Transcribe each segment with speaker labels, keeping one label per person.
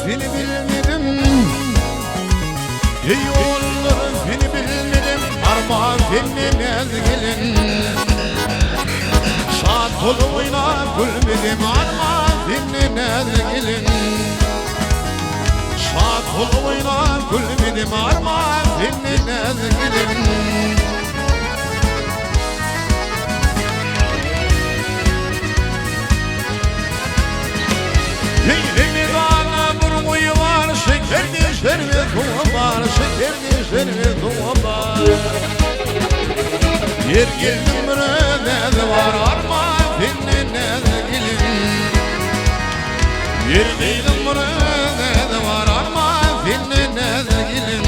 Speaker 1: seni bilmedim. Ey oğulları seni bilmedim. Armağan senin ezgilin. Şad koluyla gülmedim. Armağan senin ezgilin. Şad koluyla gülmedim. Armağan senin ezgilin. Denizana bir kuyu var, şekerli şerbet var, şekerli şerbet var. Yer geldim bir var, armağan senin ezgilin. Yer geldim bir var, armağan senin ezgilin.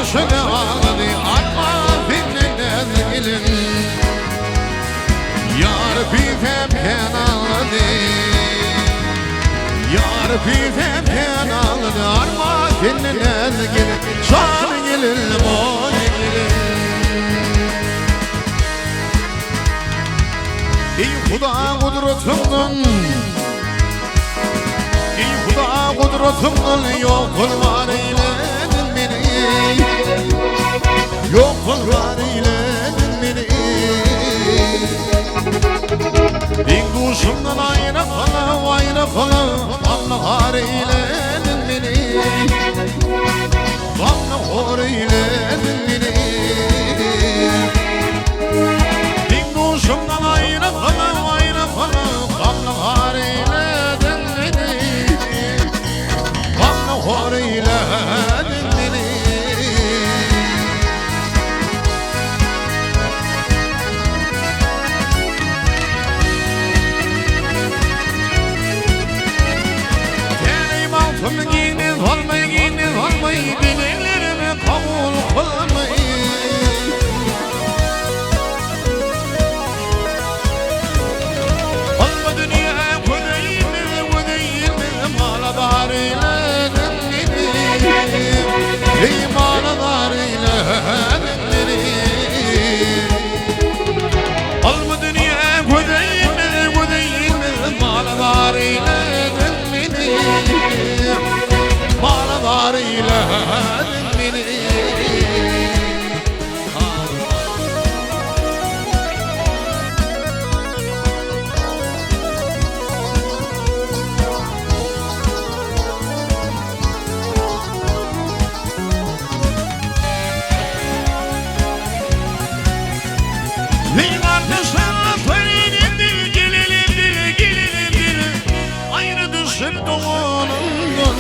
Speaker 1: Köşede ağladı armağan senin ezgilin. Yar bizimken ağladı, yar bizimken ağladı armağan senin ezgilin. Şan gelin boy gelin. Ey Huda kudretimden, ey Huda kudretimden yok var eyledin beni. Yok var eyledin beni. Din kuşumdan ayrı kalıp Allah'ar eyledin beni. Allah'ar eyledin beni. Din kuşumdan ayrı kalıp Allah'ar eyledin beni. Allah'ar eyledin beni. Giyiniz olmayı dileklerimi kabul kılmayı. Alma dünya kudeyim maladar eyledin beni. Ey maladar eyledin beni. Alma dünya kudeyim maladar eyledin beni. Maladar eyledin beni. Liman dışarı söyledim dil, gelelim dil. Ayrı düşüp doğanımdan.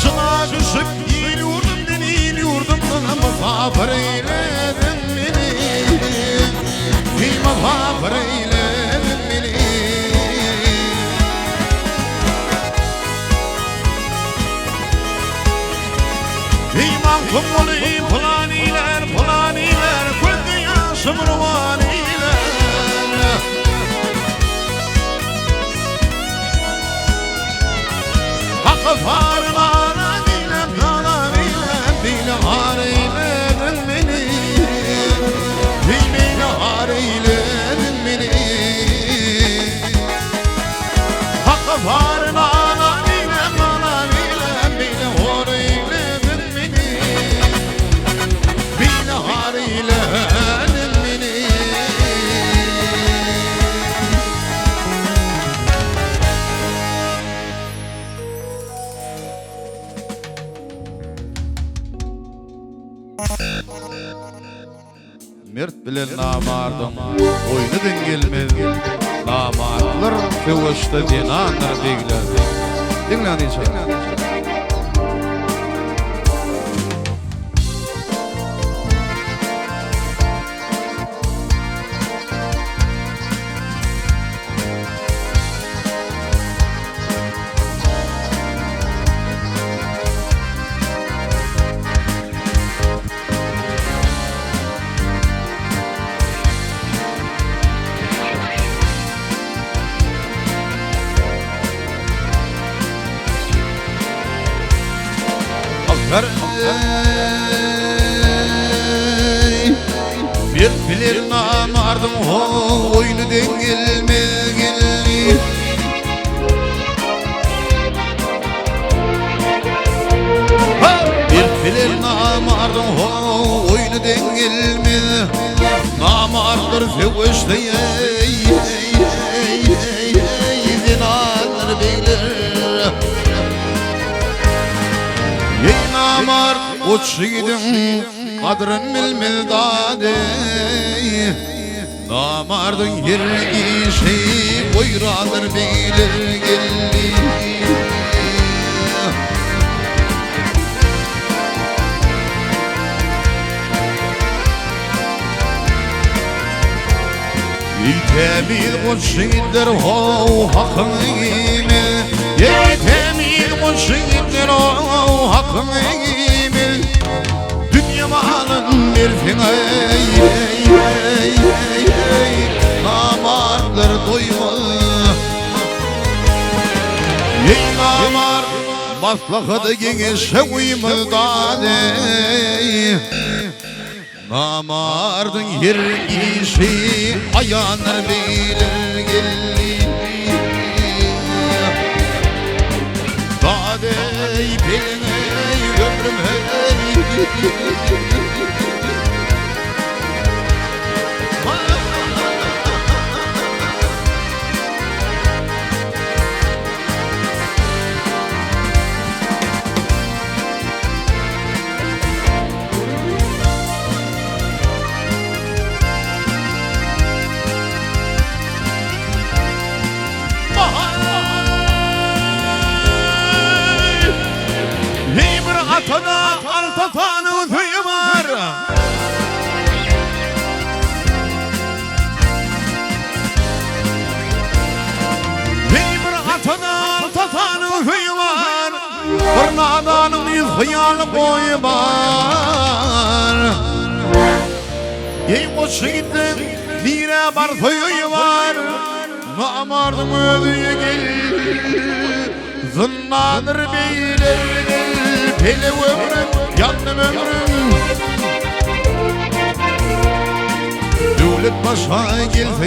Speaker 1: Çıla düşüp il yurdumdan musafir eyledin beni. Musafir eyledin beni. İman kumulu planiler Kulde yaşım ruvaniler. Hakkı farın alanıyla Bile har eyledin beni. Bile har eyledin beni. Hakkı farın alanıyla Bile har eyledin beni. Bile har eyledin beni. Mert bilen namardım oynadan gelmez. Namartlar kıvışta cenanlar degler. Dinleyin inşallah. bilir namardım oyunu dengilmez geldi. Bilir namardım oyunu dengilmez. Namardır fevişte zinanlar bilir. Ey namard uçuydum kadrın bilmez dade. Namardın yer işi buyradır bilir geldi. Temiz kuşidir ho hakkımı, temiz kuşidir ho hakkımı. Dünya malın versin namarlar doyma. Ey namar maslahada genişe uymazdan. Namardın yer işi ayanlar bilir geldi. Dadey beline ömrüm hey. Atada altatanın tüyü var. Bir atada altatanın tüyü var. Bir nadanın bir hıyal boyu var. Ey koşu gittin nire bar tüyü var. Namardın ödüğü gel. Zınnadır beyler hele ömrüm, yandım ömrüm. Devlet başa gelse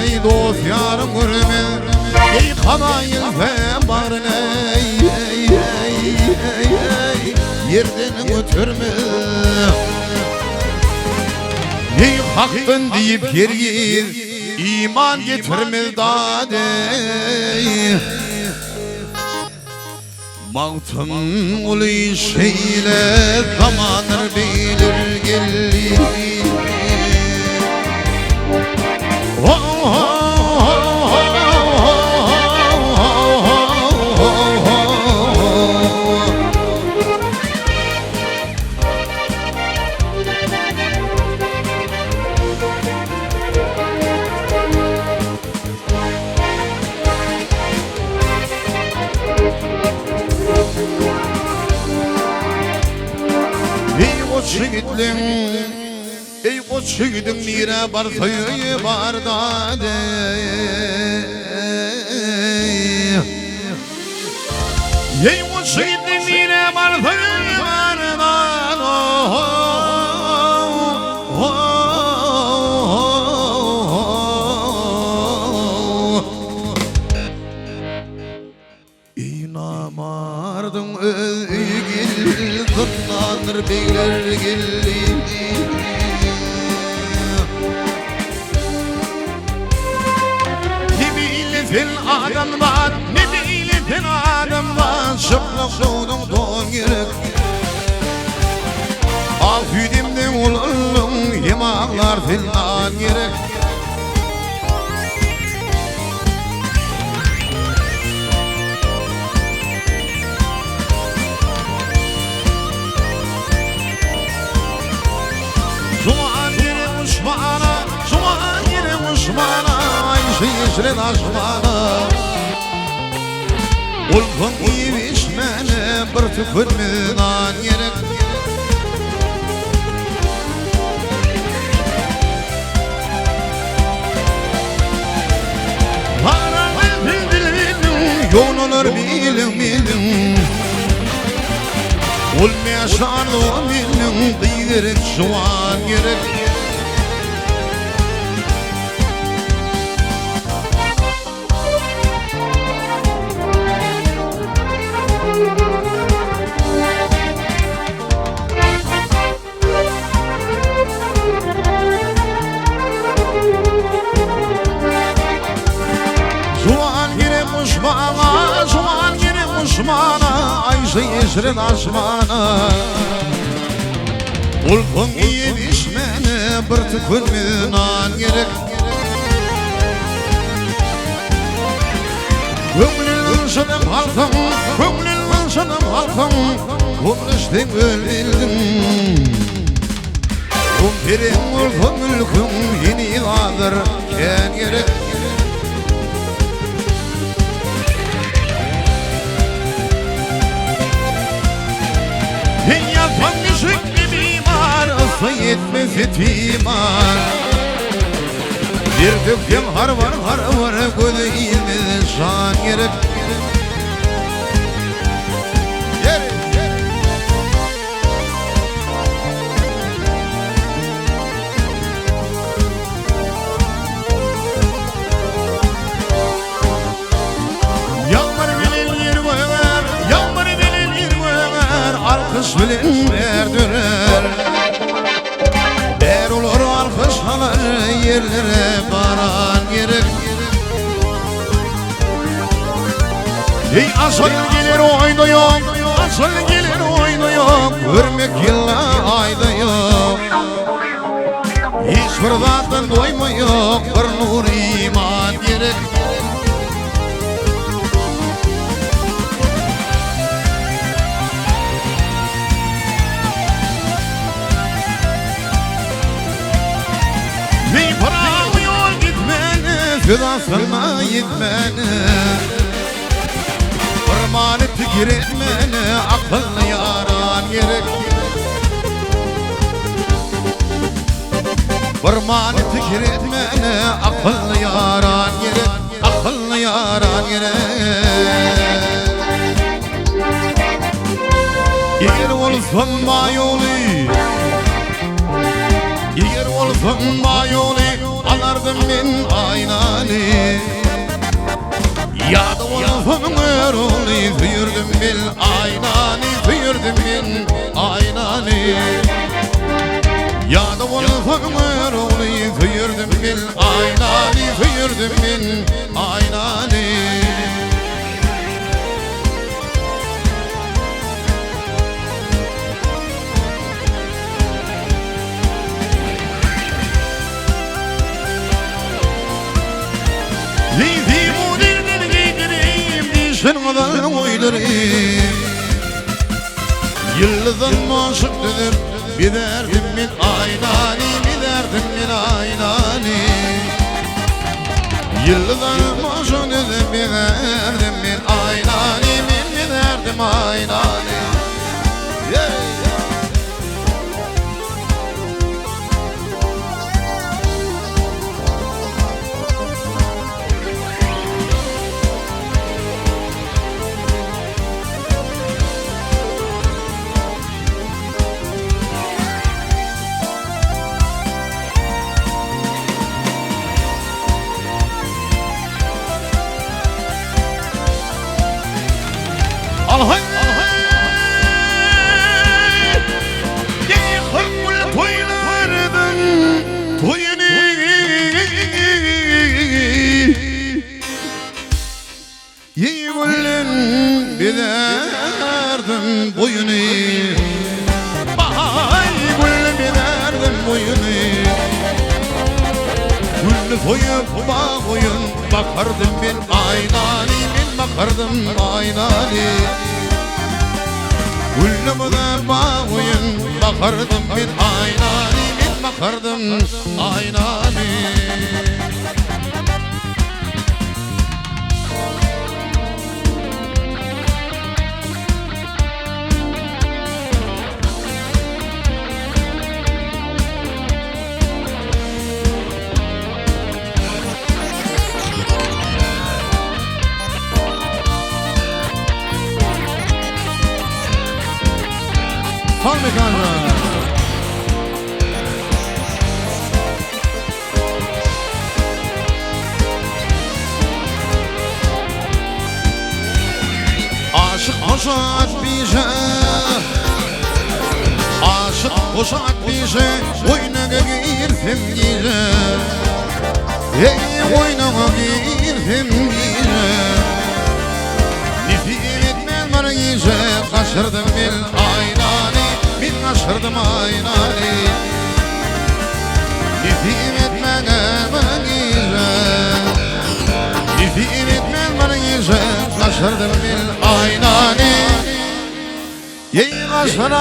Speaker 1: ey dost yarım görme. Ey kamayın sen barın ey yerden götürme. Ey hakkın deyip yer iman getirmez dadey. Mağtım ulu şeyle zamanır bilir geldi. Şigidim, ey koç şigidim nire bar tüyü var dade. Ey koç şigidim nire bar tüyü var dade. Ey namardın öygil zırlanır beyler geldi. Ne bilesin adam var, ne bilesin adam var. Şıplak doğdum doğum gerek. Afidimden olalım yemaklar filan gerek. Zuman yere uşmana Ayşe yeşren aşmana Ulfun gibi içmene bir tüpürmünan gerek. Haramın bildim yolunur bilim Olmayan şarlı o bilim Diyerek şu an gerek. aşmana, ayşe yeşrin aşmana. Ulkun yetişmeni bir tükünmünan gerek. Kömlün şanım halkım, kömlün şanım halkım, kumrıştım ölüldüm. Kumpirim ulkum ülküm yeni vardır ken gerek. Yapan düşük bir mimar, ısı yetmez etiman. Bir döküm har var, gözü ilmez şan gerek. Alkış bilen verdiler. Der olur alkışlar yerlere baran gerek. Ey asıl gelir oyda yok, asıl gelir oyda yok, görmek yılla ayda yok. Hiçbir zatın doyma yok, bir nur iman gerek. Fidasına yitmeni, fırmanı fikir etmeni, akıllı yaran gerek. Fırmanı fikir etmeni, akıllı yaran gerek, akıllı yaran gerek. Eğer olsun mayolu, eğer olsun mayolu, alardım ben aynanı. Yadı olsun eroli, füyürdüm ben aynanı, füyürdüm ben aynanı. Yadı olsun eroli, füyürdüm ben aynanı, füyürdüm ben aynanı. Şırmadan oydurayım, yıldızın maşıklıdır. Bir derdim min aynani, bir derdim min aynani. Yıldızın maşıklıdır. Bir derdim min aynani, bir derdim aynani. Alhay, yıkılmul toylardan toyunu, yıkılın biderdim boyunu. Bahay yıkılın biderdim boyunu. Gülü koyup bağ koyun, bakardım ben aynani, ben bakardım aynani. Gülümü de bağ koyun, bakardım ben aynani, ben bakardım aynani. Sal mekanı. Aşık koşak bir şey, aşık koşak bir şey, oynaga girdim gire. Ey oynaga girdim gire. Nefim etmez aldım aynani. Nefim etmen bana güzel, nefim etmen bana güzel. Kaçırdım bil aynani. Yey kaçırardım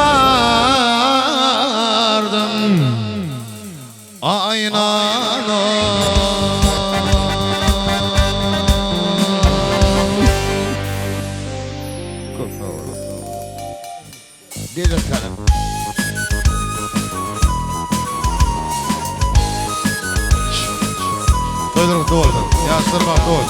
Speaker 1: aynani.
Speaker 2: Dedim canım.
Speaker 1: Doyduruk doğru. Yastırmak doğru.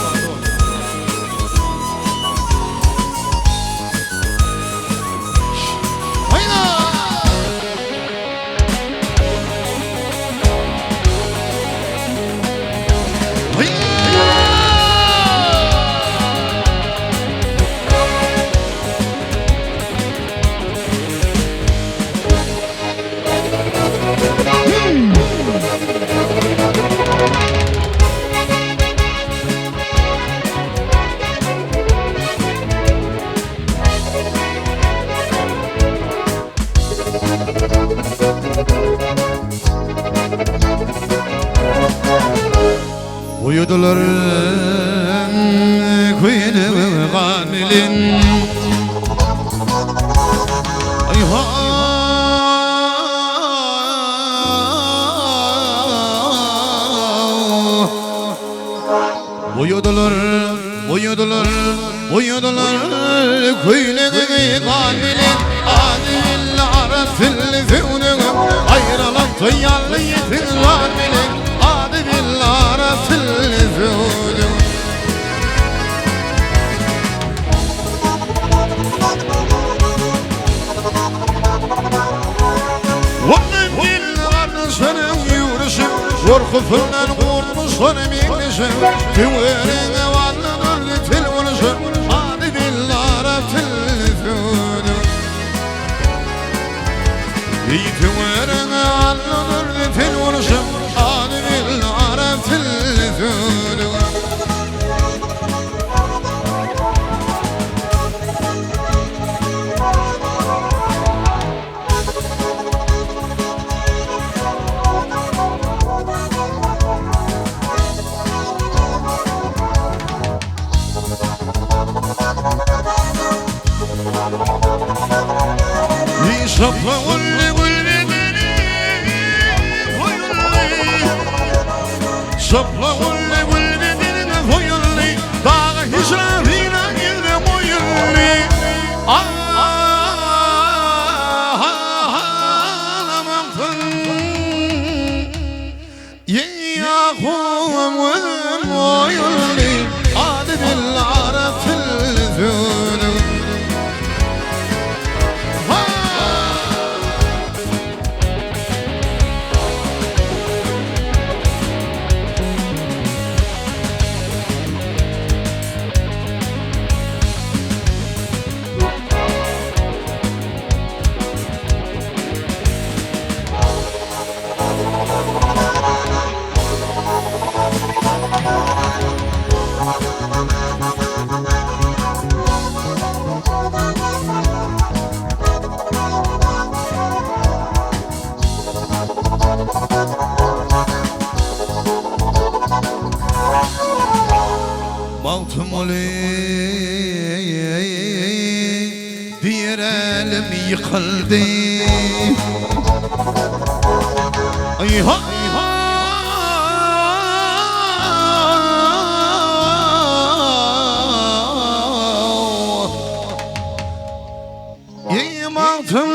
Speaker 1: Uyudular kuyunu gamilin. Ay ha uyudular, uyudular, uyudular kuyunu gamilin. Adil arasıl fünüm ayrılan tıyarlı yetin gamilin. Adil arasıl fünüm. Onun dillerinin senin yürüsün, korkusundan korkmuşsun minnesin. Tüverin varlıdır til vursun, hadi billara tilfünüm. Tüverin varlıdır til vursun, hadi billara tilfünüm. Sapla ulli ulli beni koyulli, sapla ulli ulli beni koyulli, dağı hicrafina girdi koyulli. Ağlamaktın yakum koyulli, adi billara tilfünüm. Baltım oli diğer elim yıkıldı. Ay ha ay ha. Ey baltım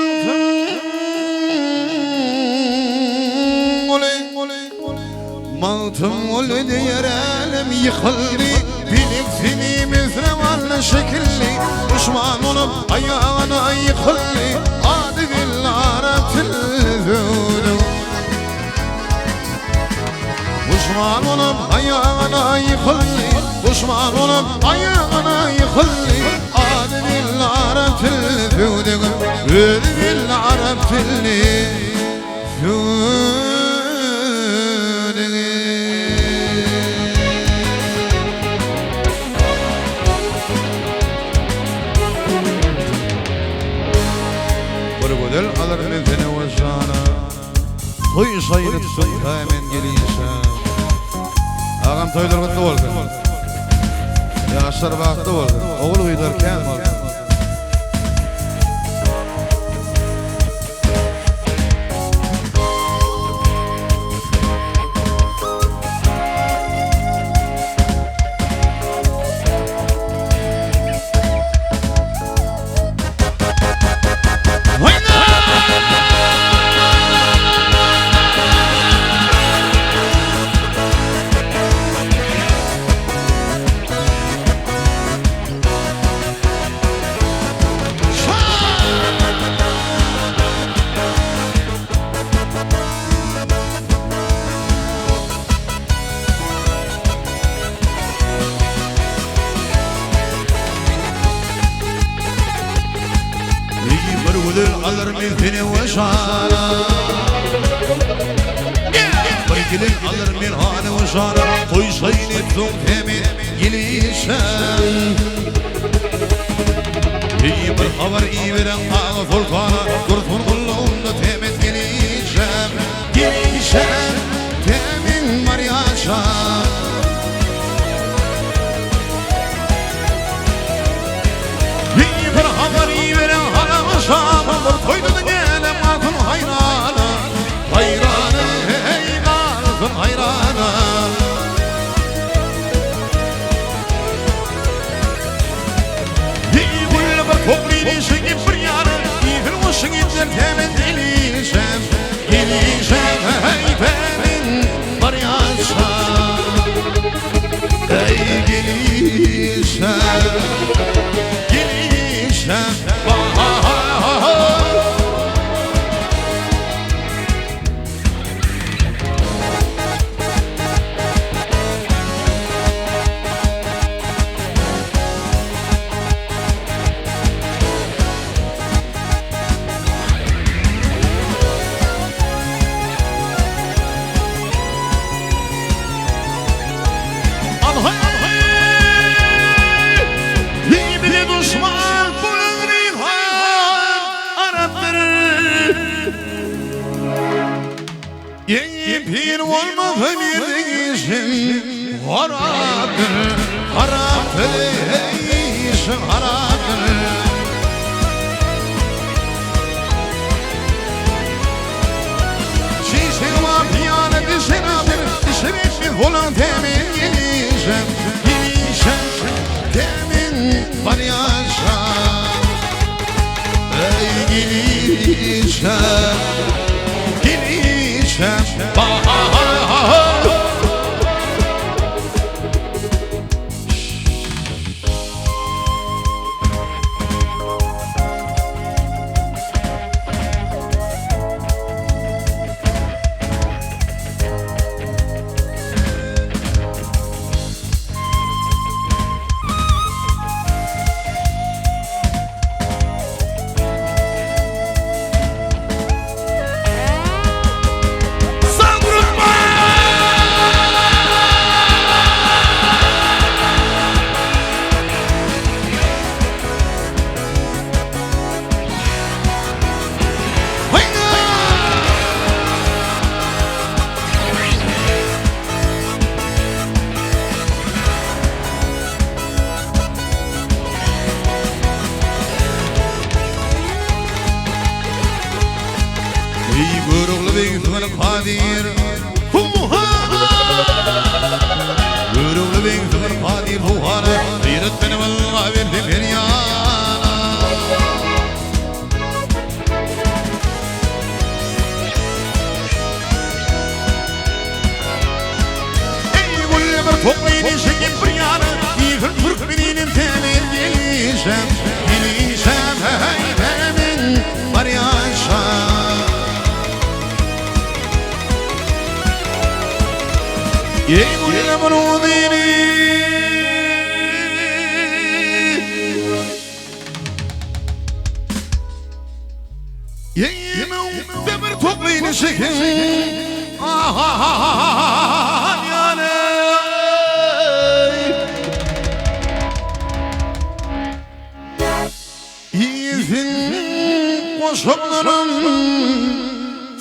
Speaker 1: Baltım oli diğer elim yıkıldı. Bilipsini mizremanlı şekilli, düşman olup ayağına yıkıldı. Adi billara tilfünüm. Düşman olup ayağına yıkıldı, düşman olup ayağına yıkıldı. Adi billara tilfünüm, adi billara tilfünüm. Alır nefene Toy sayılıp hemen geliysen ağam toylarında oldu yaşlar baktı oldu oğul uydarken oldu alır milhini vışana Baygelin alır milhani vışana Koysayın ettim temin gelişen İyi bir haber iyi veren ağı volkana Kurtun kulluğunda temin gelişen Gelişen temin var yaşan İyi bir haber iyi veren Şam'ın toydun gelem altın hayrana Hayranı hey altın hayrana İyi gülle bir toplini şekip bir yarı İyihil o şekipler temin gelişem Gelişem hey temin var yaşam Hey gelişem Gelişem Pir olmadı bir işin haradır Haradır ey işin haradır Şişin var piyane dişin adır Dişin etmin olan temin gelişem Gelişem temin var yaşam Ey gelişem Gelişem Gururlu bir kadir Gururlu bir kadir Fuhara Gayretini valla verdi bir yana Ey gülle bir toplayın şekip bir yana Yıkın Türk birinin temin gelişem Gelişem hey temin var yaşam Ey gülle marudini Ey demir toplayın şekin yani İzin koşanların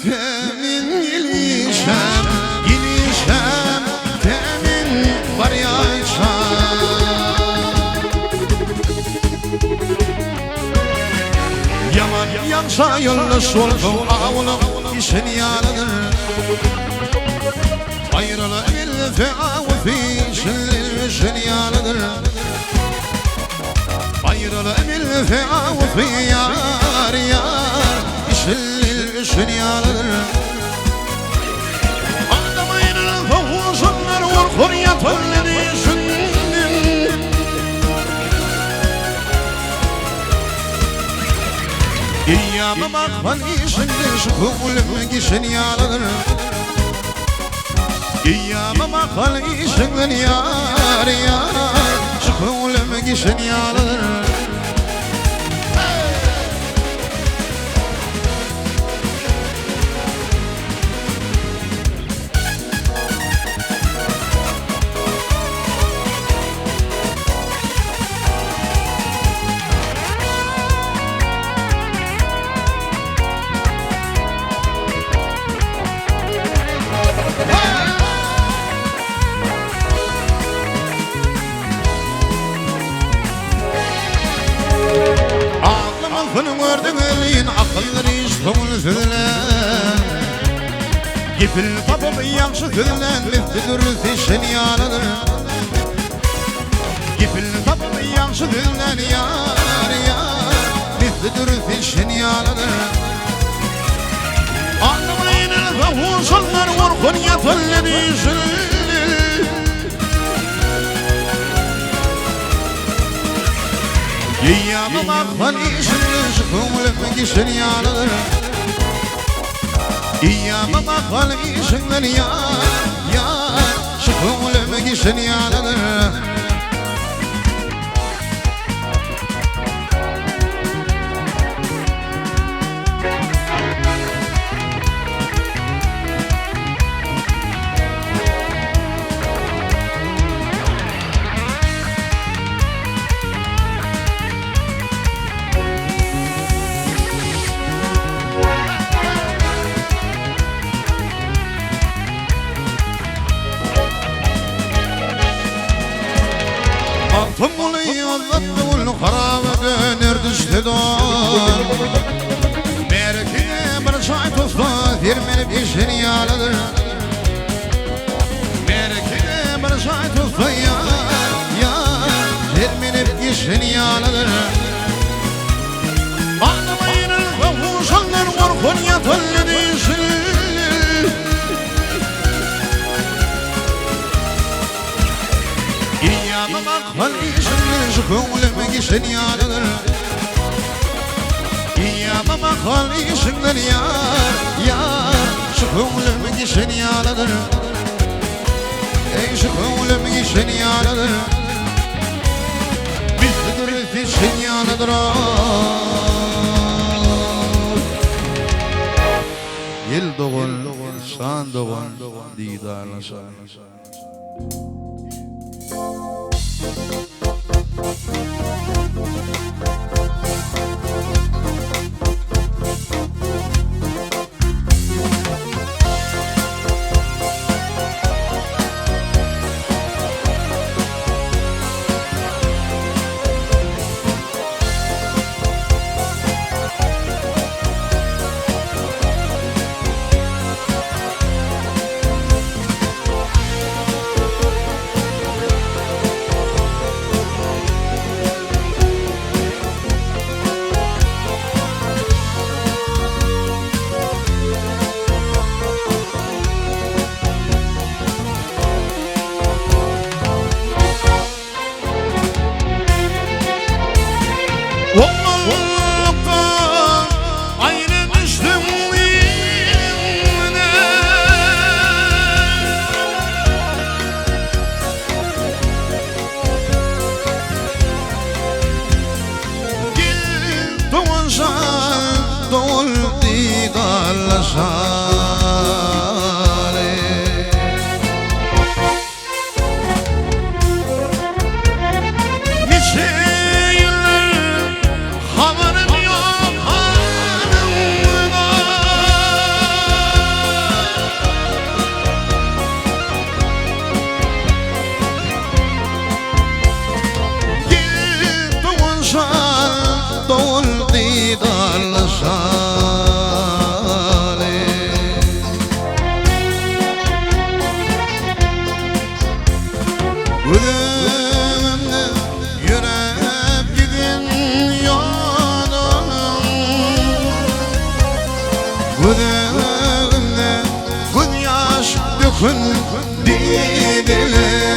Speaker 1: temin çayırlı solgun avlum işin yanıdır. Ayrılı el feavufi işin yanıdır. Ayrılı el feavufi yar yar işin yanıdır. Adamayın fevuzunlar vurkur yatırlı işin. İyyâme bakman işindir şu kuvlüm gişin yanıdır. İyyâme bakman işindir yar yar şu kuvlüm gişin yanıdır. Akılın gördüğün akılları iştomul züllen Gipil tapıp yakşı züllen liftidir fişin yanıdır. Gipil tapıp yakşı züllen yar yar liftidir fişin yanıdır. Anlamayın fevuzunlar vurkun yatırlı işin. İyyâme bakman işindir şu kuvlüm gişin yanıdır. İyyâme bakman işindir yar yar şu kuvlüm gişin yanıdır. Attım bunu yollattım bunu harabe döner düştü doğan. Merkine bir çay tostu firmeli işin yanıdır. Merkine bir çay tostu yar yar firmeli işin yanıdır. Anlamayın kavuşanlar korkun yatırlı işin. İyyâme bakman işindir şu kuvlüm gişin yanıdır. İyyâme bakman işindir yar yar şu kuvlüm gişin yanıdır. Ey şu kuvlüm gişin yanıdır. Bittidir fişin yanıdır. Yıl doğun, san doğun, didarlaşan. Doğul didarlaşan Gülümde yürep gidin yolum Gülümde gün yaş dökün didiler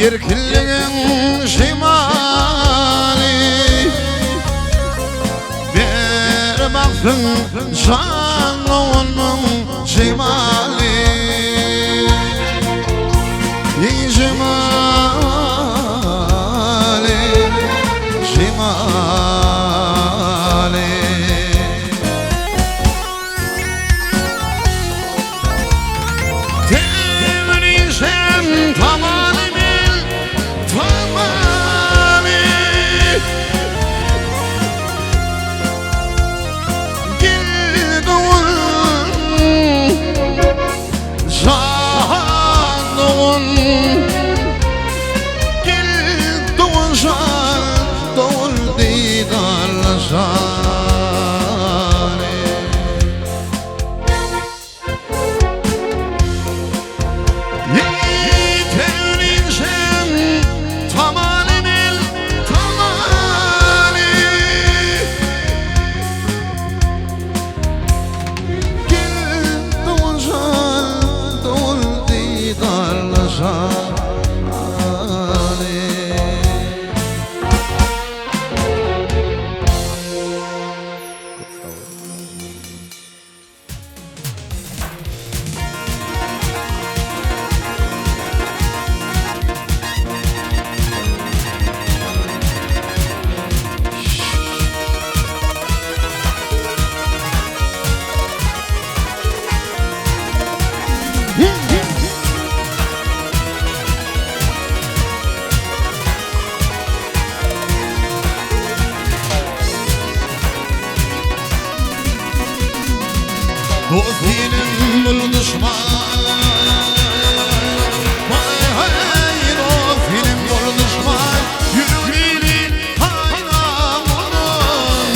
Speaker 1: Yerkilliğin şimali Bir baktın canlının şimali Şimali Şimali Temrizem tamam Dost dilim bul düşman Vay hay dost dilim bul düşman Yüreğinin hayran olun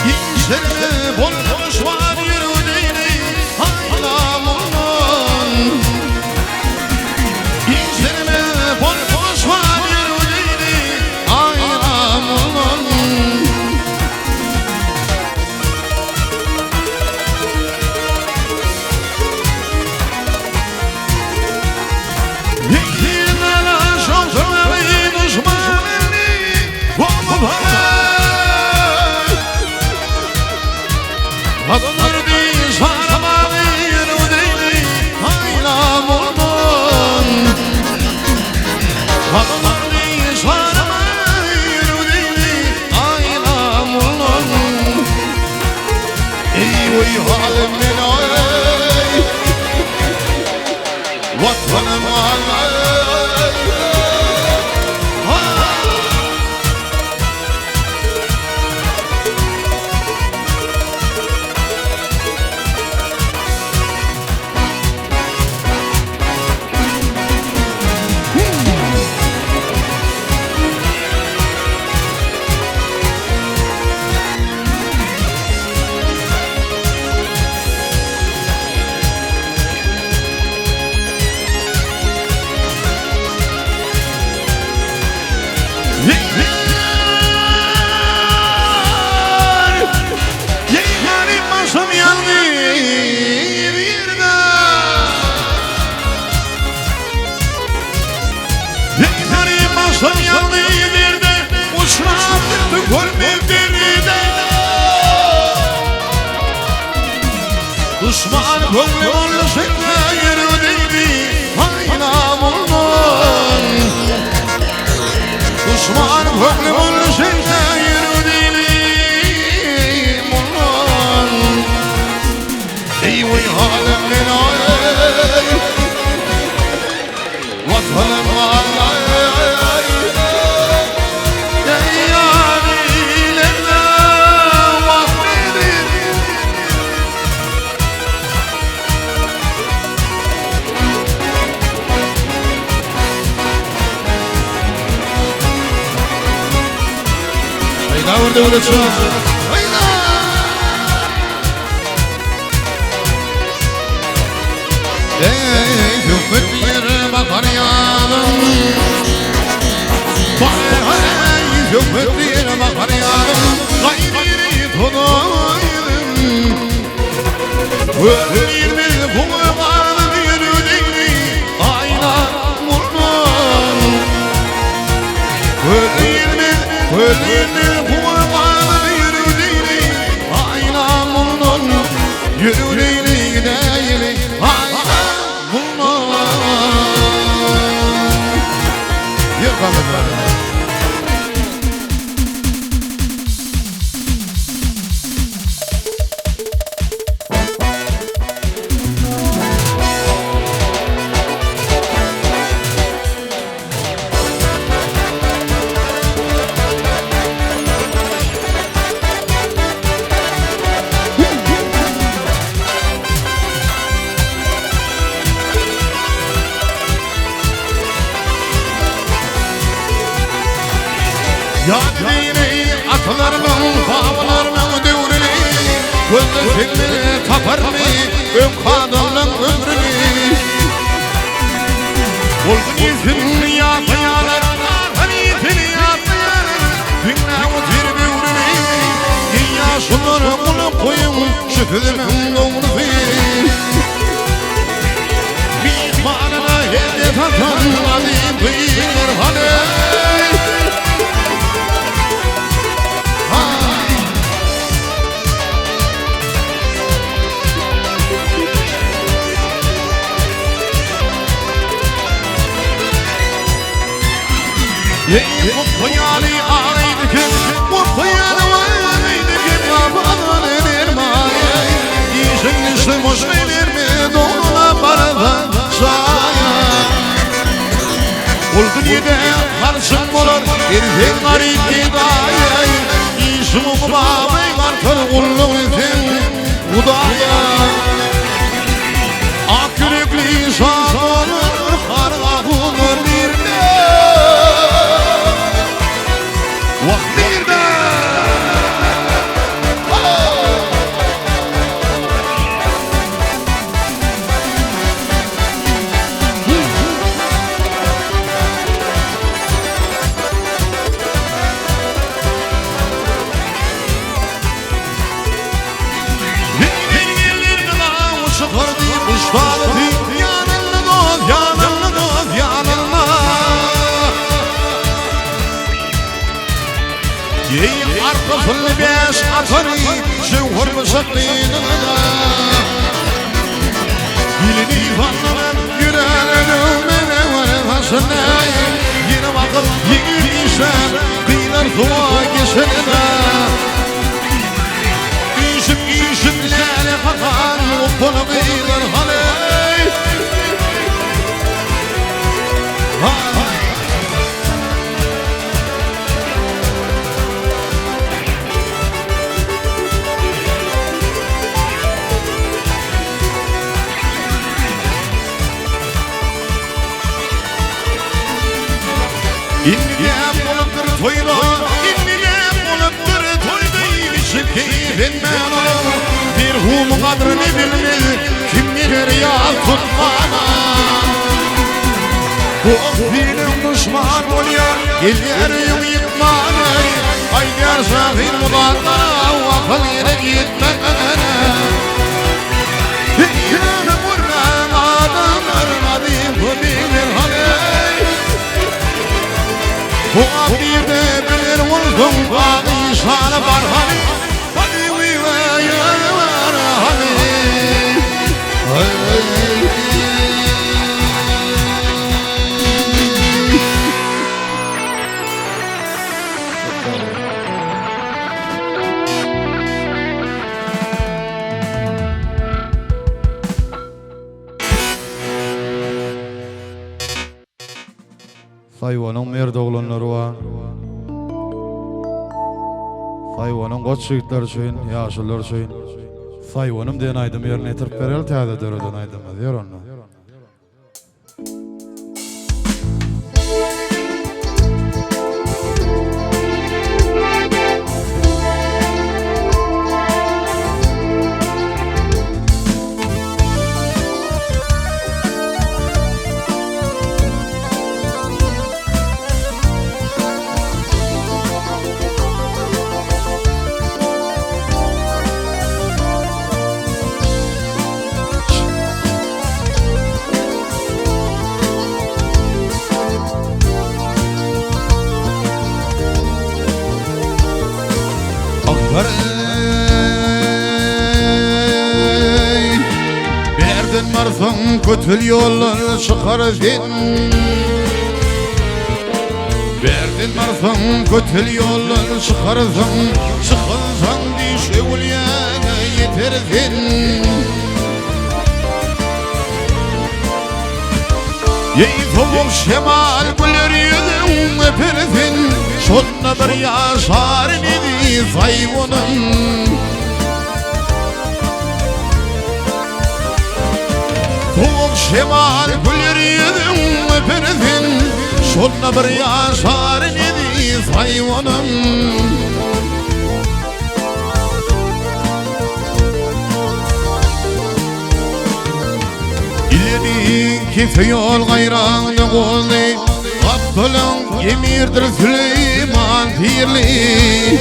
Speaker 1: İnşirli bul düşman Kadınlar bir sarmalı yürüdüğünü aylam olman. Kadınlar bir sarmalı yürüdüğünü aylam olman. Ey vay halimden ay, vatanım ay. Düşman gönlüm olursa yürüdüğünü aylam olman. Düşman gönlüm olursa yürüdüğünü olman. Ey vay halimden ay, vatanım ay. Orada orada çok. Ey hükmetliğine bakar yanım. Ey hükmetliğine bakar yanım. Gayrı tunayım. Ölümün kumlarını yürüdüğünü ayna vurman. Ölümün kumlarını yürüdüğünü ayna vurman. Yürüdüğünü değil ayna vurman. Yapalım bana. Yadini atlarımın, havalarımın devrini. Gözlerini tapar mı, ön kadınlığın ömrünü. Olgun izin yapmayalar, hanifini yapmayalar. Dünya utir devrini. Dünya suları bulup koyun, şüphedimin doğrusu. Bir bağına hedef atan alayım kıyır hadi. Mutfayani ağrıydıkın, mutfayani ağrıydıkın. Babanın enermaya, İşin işin hoş verir mi? Doğruna paradan saya. Olgun yedi karşım olur, erken garip gidaya. İşimi babay kartır kulluğun için udaya. Ak yürekli sağ olur, karga bulur bir de. Vaktirde Yenilirdi lan uçuklardı kuşlardı. Yanıldı dost, yanıldı dost, yanılma. Ey arkasını beş atarı, şevhur mısıklıydı tuğa geçene İşim lale kakan Ukkunu kıyılır haley İnnilem oluptur toyda İnnilem oluptur toyda İyilişi keyfin ben ol Bir hum kadrini bilmez Kim bilir ya tutmana Bu benim düşman oluyor Ellerim yıkmana Aydar şahir mudatlara Vakıl yere gitmene Yanı buradan adamların adı Bu bilir haley Bu akirde bilir vurdum Bağlı şanı var hani Hadi vivaya var hani Sayvanın merde oğlanları var Sayvanın koç çocuklar için, yaşlılar için Sayvanım diyen aydım yerine etirip berel teyde döreden aydım diyor onu Berdin marfın kötül yollar çıkar fin Berdin marfın kötül yollar çıkar fin Çıkılsan dişe ulyana yeter fin Yey soğuk şemal güler yüzüm öper fin Şunna bir yaşar nedi sayvanın Soğuk şemal güler yüzüm öper fin Şunna bir yaşar nedi sayvanın İlini kefe yol gayrağını koldi Abdülün emirdir Süleyman Pirli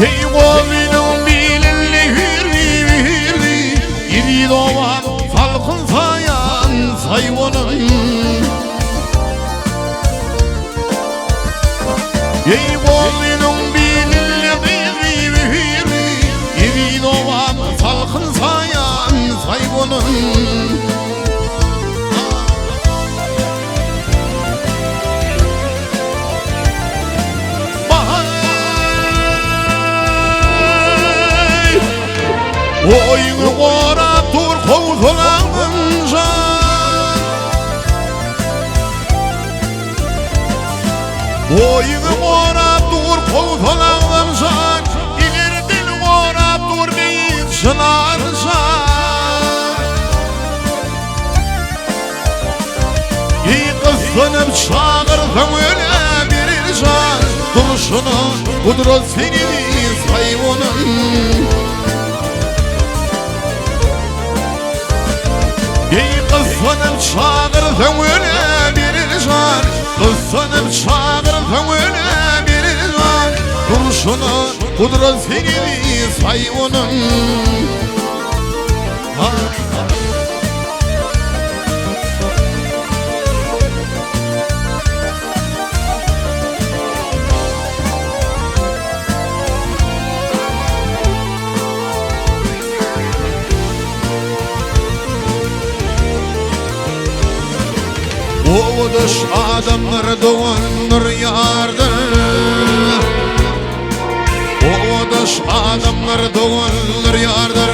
Speaker 1: Ey oğlunun bilinli hürri İri doğan salkın sayan sayvanın Ey oğlunun bilinli hürri İri doğan salkın sayan sayvanın Oyunu orap dur kovzulanınca Oyunu orap dur kovzulanınca İleridin orap dur deyip çınarsa İyi kızlanıp çağırdım öyle bir can Duruşunu kudret senin sayvanın Kızlanıp çağırdım öyle bir can Kızlanıp çağırdım öyle bir can Duruşunu kudret senin sayvanın dış adamlar doğanlar yardır. O dış adamlar doğanlar yardır.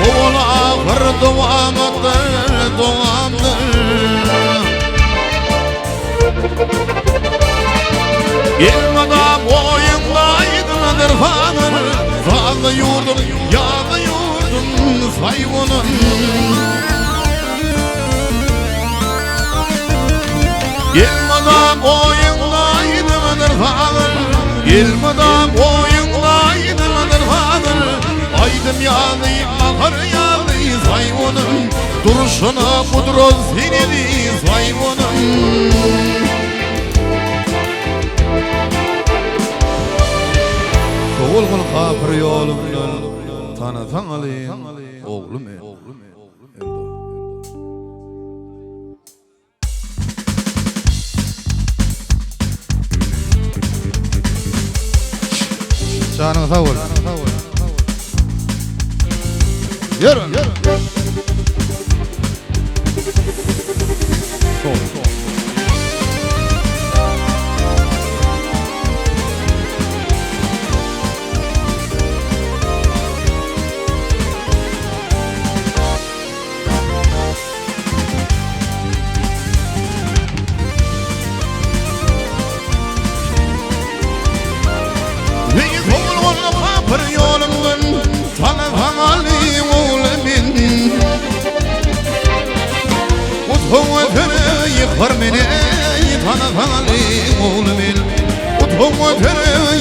Speaker 1: Oğul ahır doğamadır, doğamdır. Elmada boyundaydıdır fanır. Fazla yurdum, yağlı yurdum sayvunun. Elmada boyundaydıdır fanır. Elmada boyundaydıdır fanır. Aydım yağlı, ahır yağlı sayvunun. Duruşuna budroz sinidi sayvunun. Oğul kapır yolumdan tanıtan alayım oğlum canın sağ ol. Yürü.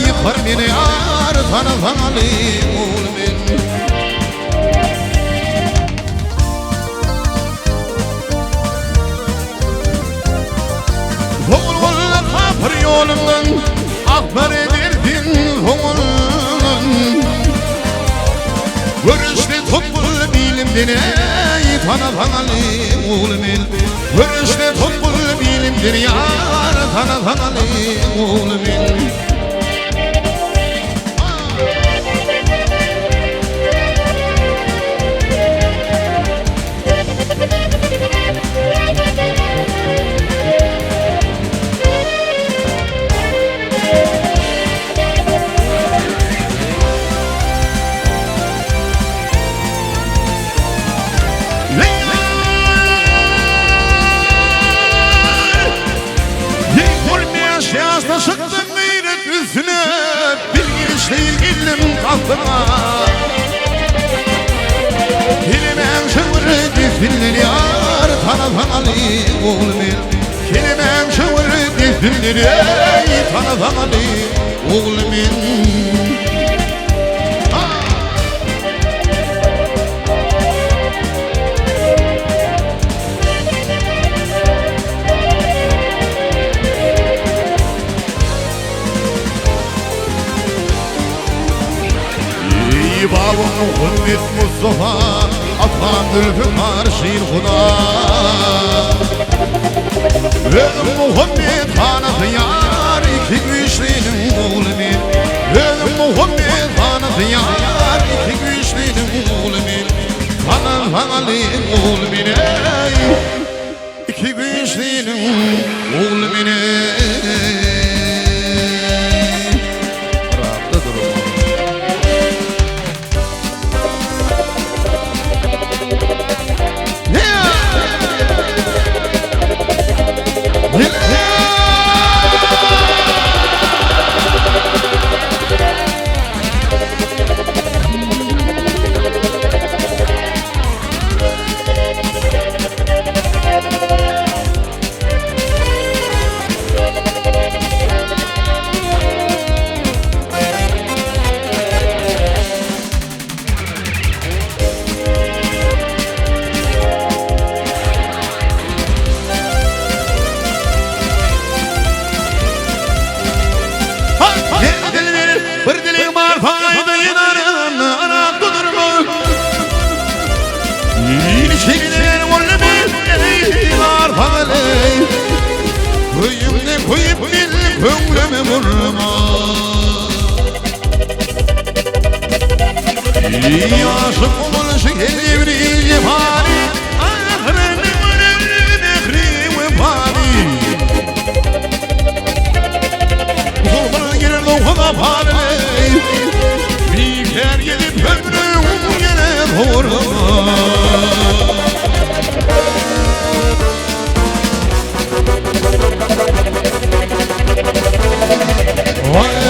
Speaker 1: Yıkar beni yar tanısan alayım oğlumin. Oğul valla kapır yolumdan akbar ederdin oğulun. Görüşte topul bilimden ey tanısan alayım oğlumin. Görüşte topul bilimden yar tanısan alayım oğlumin. Kelimen şıvırı dizilleri yar tanısan alayım oğlumin. Kelimen şıvırı dizilleri tanısan alayım oğlumin. Babam Hürmet Mustafa, atam Zülfikar Şir Huda. Özüm Muhammed Hanası yar, iki güçlüydüm oğlumin. Özüm Muhammed Hanası yar, iki güçlüydüm oğlumin. Tanısan alayım oğlumin ey, iki güçlüydüm oğlumin ey. Aşık olmuş evri cefari, ahırını mürevri mehri ve fani. parle Biriker gelip ömrüm gene doğru Vay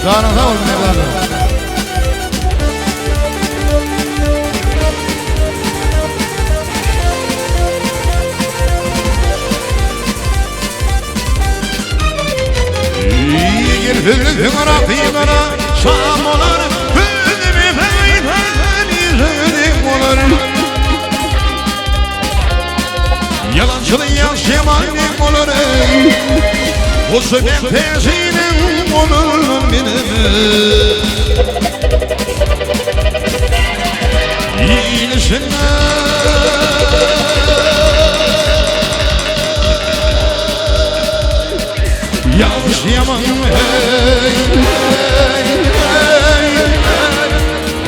Speaker 1: Canım sağ olun evladım. Gir Rabbim'e şam olur Gülümü feyden izledim olur Yalancılığın yaşamanım olur O sebep tezinin olur benim İyileşinler Yaşayamam hey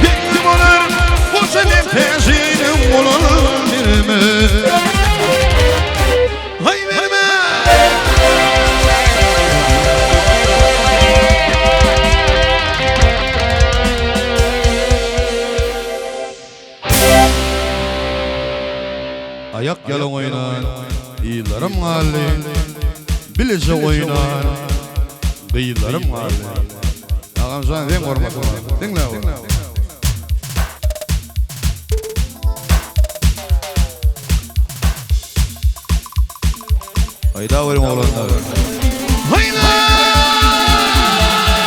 Speaker 1: Gittim olur Bu sebep tezinin olur benim Hay verme Ayak yalan oynar İyilerim hali Bilece oynar Beyillerim hali Ağam sana den kormasın Dinle o Hayda verim oğlanlar Hayda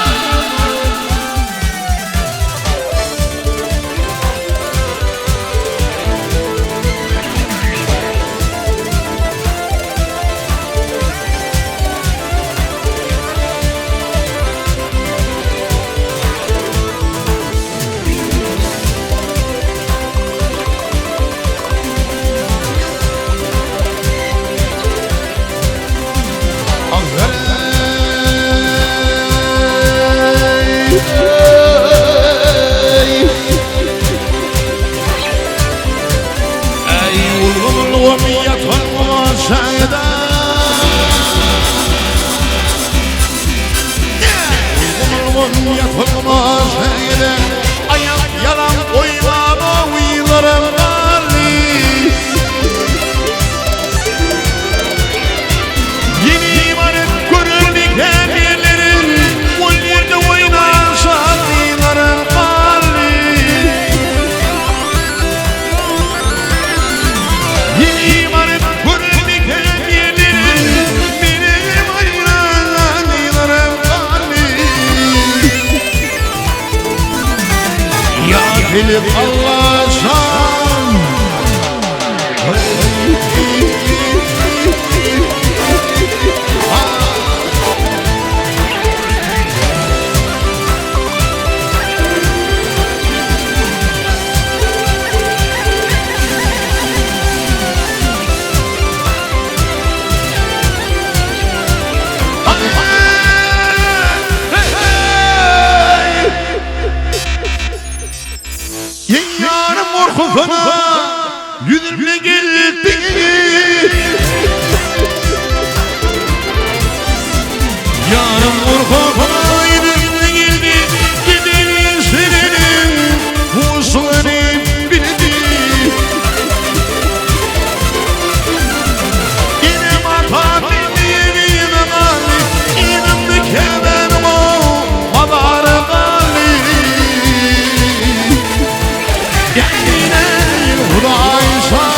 Speaker 1: Ayak yalan oylama uylarım hali Yeni varıp görüldük her yerlerin O yerde oynarsan uylarım hali Yeni varıp görüldük her yerlerin Benim oynarsan uylarım hali Ya gelip Allah'san yüzümle geldi. Yarım korkakla yüzümle geldi. Gidelim senin huzurin bildi. Yine mata bildiğini yine mali. Yine kemer o madara mali. Kendine Hudaysan.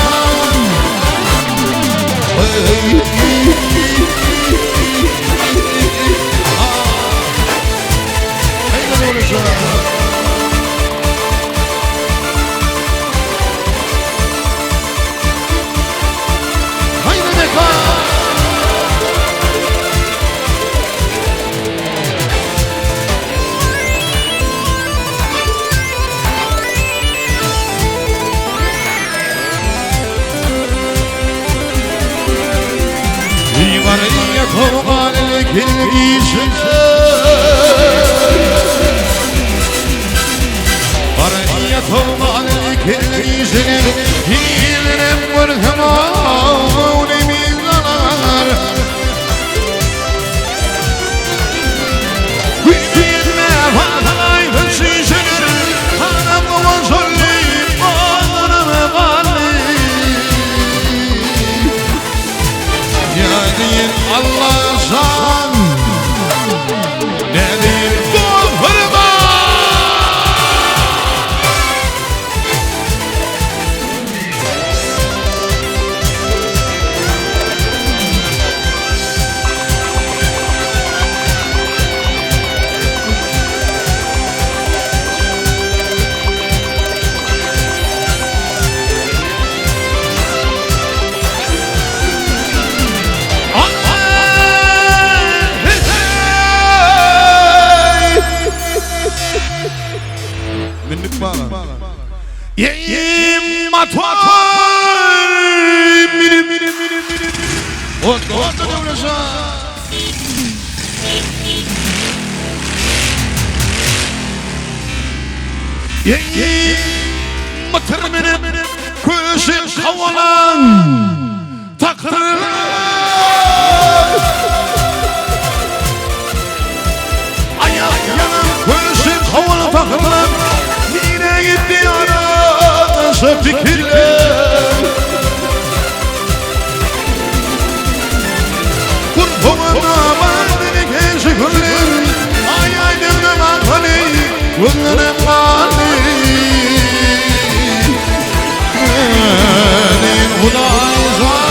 Speaker 1: Kovgan ilgilgişin Baraya kovgan ilgilgişin Hilinem vırhımağın emizdanar Güydüğünme fatalay hırsızır Hanım kovan söyleyip bağlarını bağlı Yani Allah'san nedir bu hırma? Yeyim matvar mirim Orada devresa Yeyim matvar mirim Kuşun kavalan Takırlar Ayak yanım Kuşun kavalan takırlar Yine gitti arası fikirler Kurtulun amanını gençlik ölüm Ay aydınım akali Bunların mali Benim Hudaysan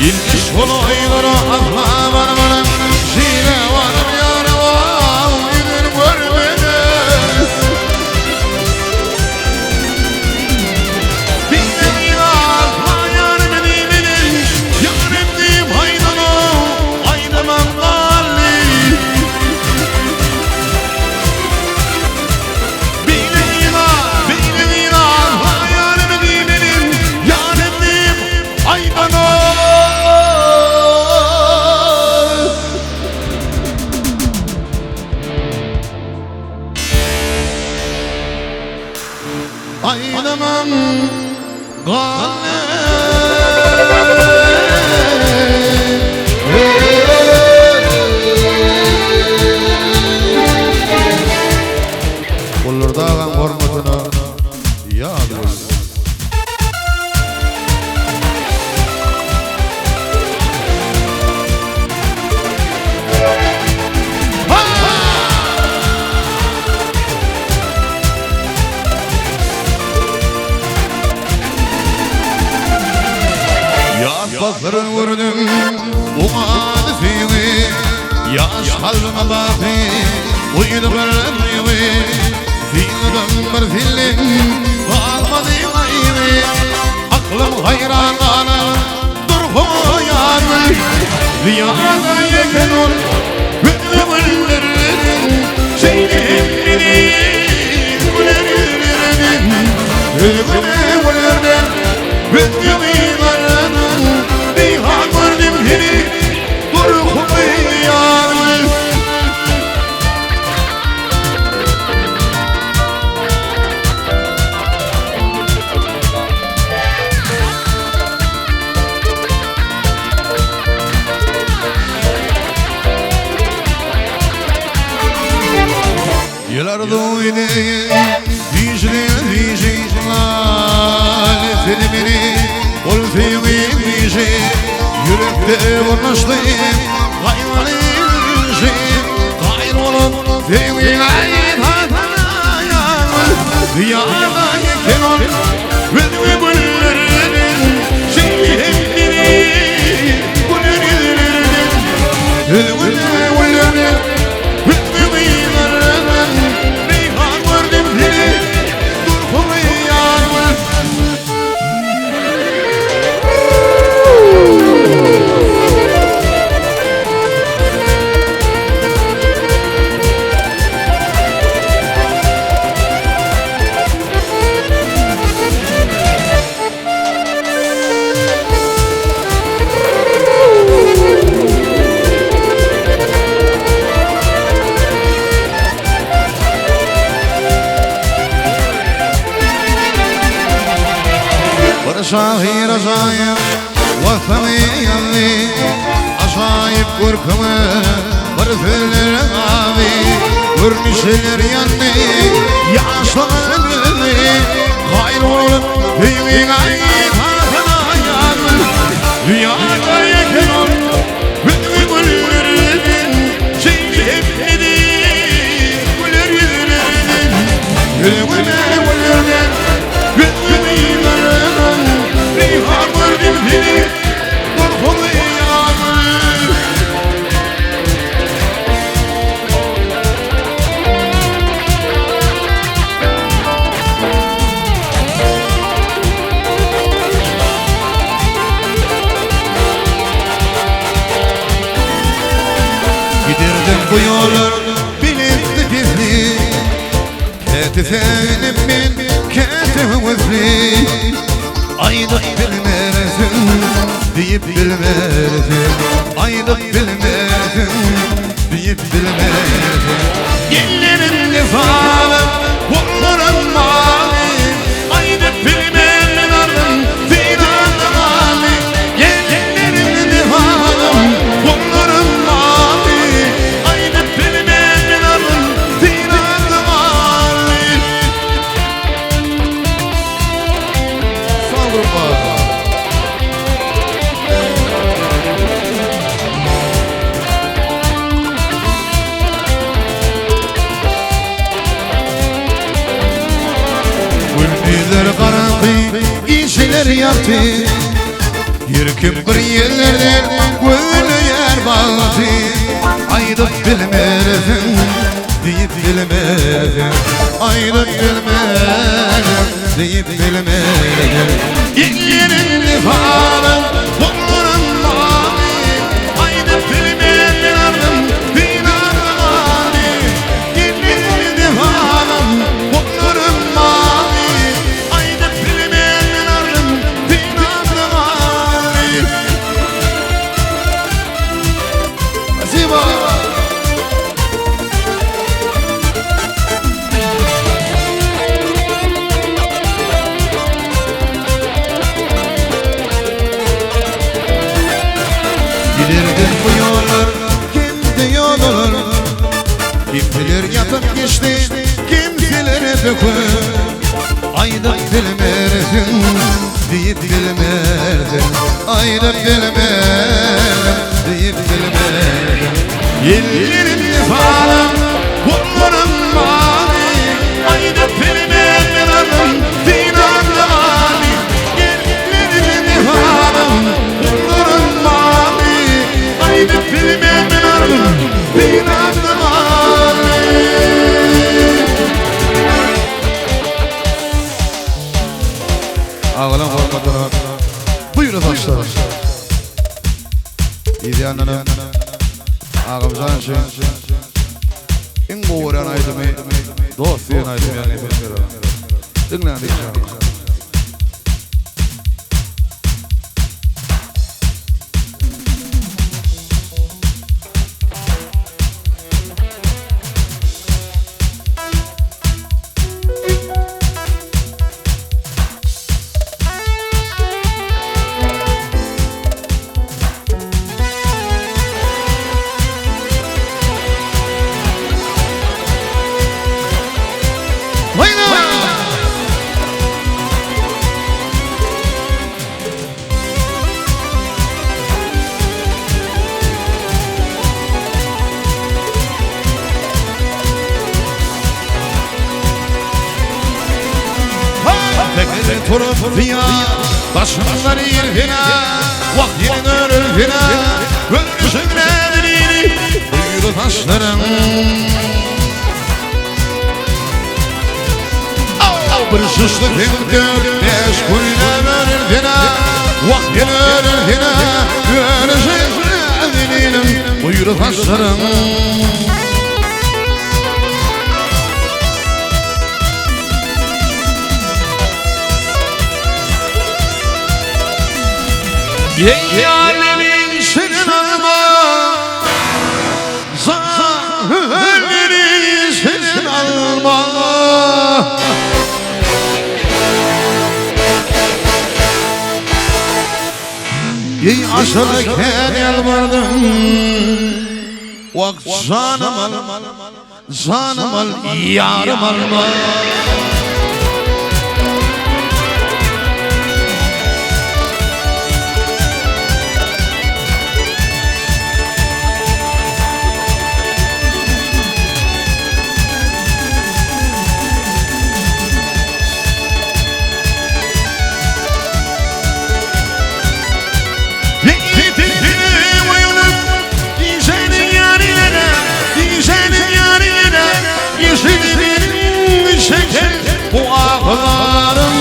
Speaker 1: İlk olaylara atma bana Zile varım yarı var Gidin görmeden Bilmeyin atma yarım bilmeyin Yarım deyim haydan o Aydaman galli Bilmeyin atma yarım bilmeyin Yarım deyim haydan o Kahları vurdum umadı fiili Yaş kalbime bakı Uyudum ölümlüğü Fiilden bir fiilim Kalmadı gayrı Aklım hayran ana Durhumu yarı Rüyada yeken ol Güllerin Şeylerin Güllerin Güllerin Güllerin Nihan gördüm seni Durhumu yarı Yıllar duydu Vicri filmini Ol filmi Yürekte vurnaştı Hayvanı Gayrı olup filmi Rüyada yeken ol Güllerin Şeylerin Güllerin Şahir acayip Vatanı yanlı Acayip korkumu Barıfırlar abi Görmüşler yanlı Yaşlanır Gayrı olup Büyüğün ayet Hatana yanlı Rüyada yeken ol Güllerin Şeyli hepsini Güllerin Güllerin Nihan gördüm seni Durhumu yarı Giderdim bu yollar bilindi gizli Ketifenim min ketifim özli Aydık bilmezdim deyip bilmezdim Aydık bilmezdim deyip bilmezdim Yerlerin nefalım Kolların mavi Aydık bilmezdim ardım Fidanlı mavi Yerlerin nefalım Kolların mavi Aydık bilmezdim ardım Fidanlı mavi Sağ Gülbüzler karanlık işler yaptı Yürküp bir yerlerden gönlü yer baktı Aydık bilmezdim deyip bilmezdim Aydık bilmezdim deyip bilmezdim Yerlerin nefalım Kolların mavi Aydık bilmezdim ardım Binarlı mavi Yerlerin nefalım Kolların mavi Aydık bilmezdim ardım Binarlı mavi Ziba Giderdim bu yollar kimde yol olur Kimseler yatıp geçti kimseler dökür Aydık bilmezdim deyip bilmezdim Aydık bilmezdim deyip bilmezdim Yerlerin nefalım Kolların mavi Aydık bilmezdim ardım Finarlı mavi Yerlerin nefalım Kolların İzleyenlerim ağımızdan için en boğuran aydımı dostluğun aydımı yani efendim. Dinlendik inşallah. Turfiya başımdan irfina vaktinin örülfina ölmüşün nedeni buyur taşlarım bir suslu gündür meşgulüne örülfina vaktinin örülfina ölmüşün nedeni buyur taşlarım Ey alemin senin alma Zahirleri senin alma Ey aşırken yalvardım Vakt canım al Canım al yarım alma Bu ağlarım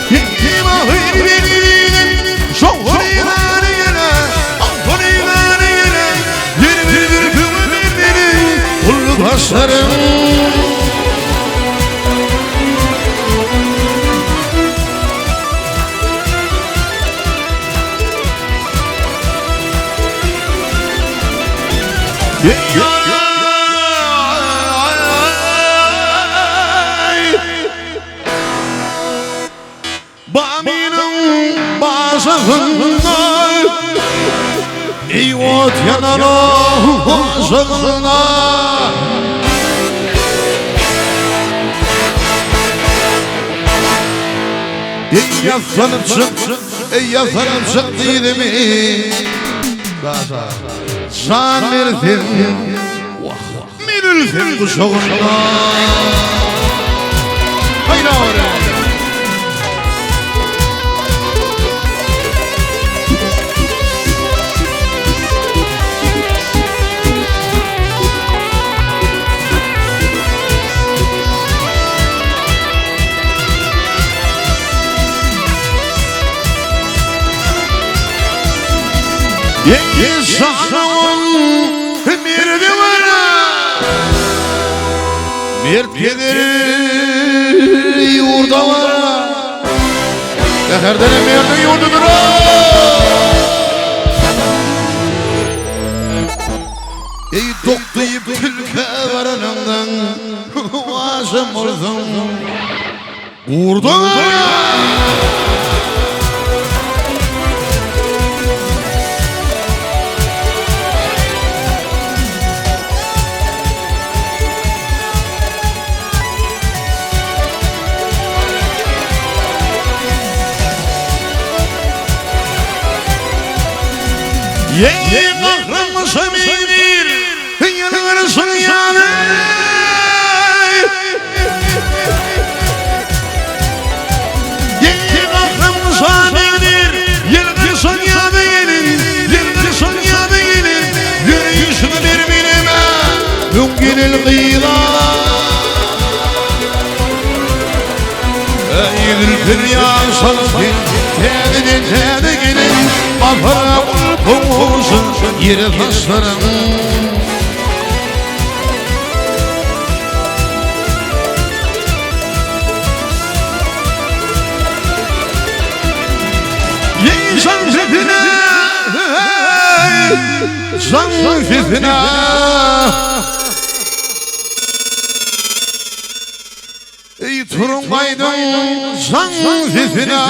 Speaker 1: Kim ahir benim Şohur imaniyene Ahur imaniyene Yeridir kümür benim Kullu taşlarım Baminin bazığından İyot yanar o bazığından Ey yaslanıp çık, ey yaslanıp çık değil mi? Can mirfim, mirülfim kuşağında Haydi oraya İnsanın bir divana Mert gelir yurda var Eherden emeğinin yurdudur Ey doklayıp külke varanından Vaşım olsun Urda var Ey kahrım semindir Yanırsın yanı Ey kahrım semindir Yırtısın yanı gelin Yırtısın yanı gelin Yürüyüşünü bir bilime Mümkünül kıyla bir yaşan Tedi gelin Bafara bulmuşsun yeri taşların Can fitne Can fitne Ey turungaydın Can fitne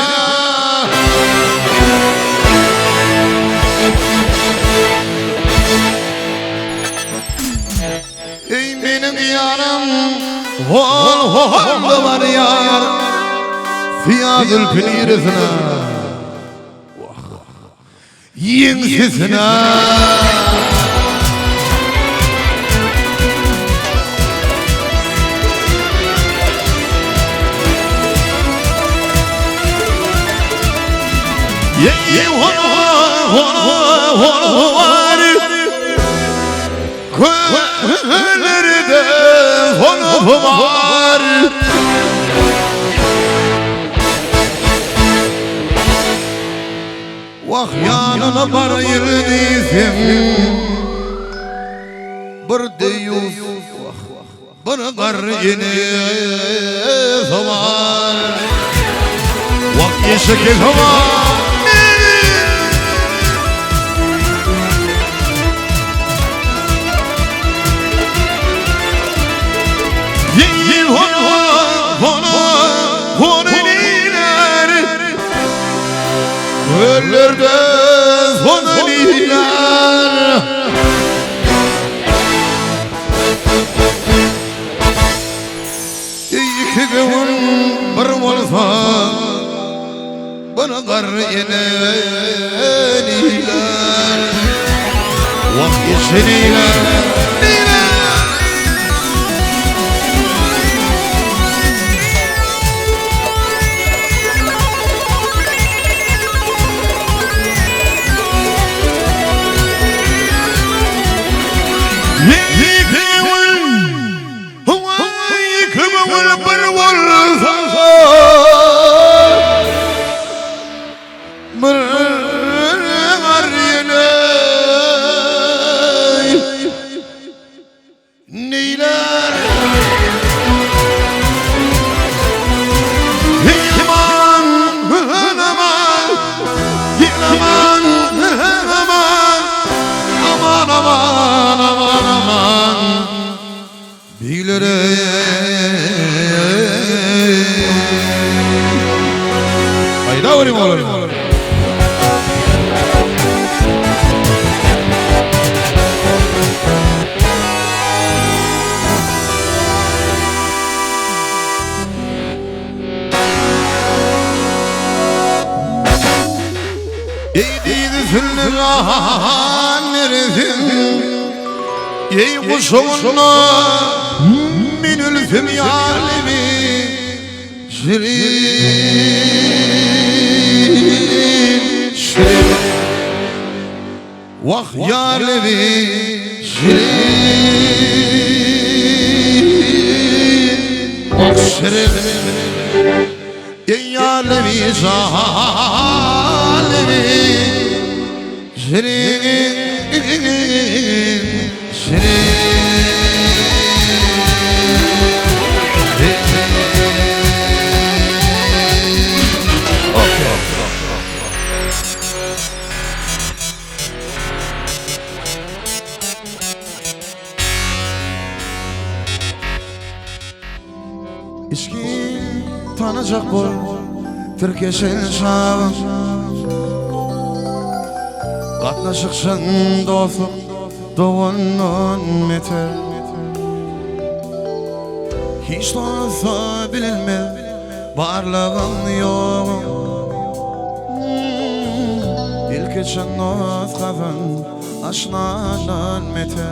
Speaker 1: Ey benim yarım Hol var yar Fiyadül pilirizine Yingsizine Köllerinde honu var Vah yanına bar yürüdüysem Bir deyus Bir kar yine zaman Vah yeşil zaman Yiyil honu niler Öllerde honu niler İki gün bir olsa Bana kar yine niler Vah yeşil niler Hayda olayım oğlum. Eydiydi füllegan neresin Ey kuşağınla minülfüm yâlimi Şirin Şirin Vah yâlimi Şirin Vah şirin Ey yâlimi zâlimi Şirin Şirin İçki tanacak bu Türkeşin şahım Katlaşıksın dostum Doğunun mete Hiç doğsa bilinmez Varlığın yok İlk için nozgavın Aşnanın mete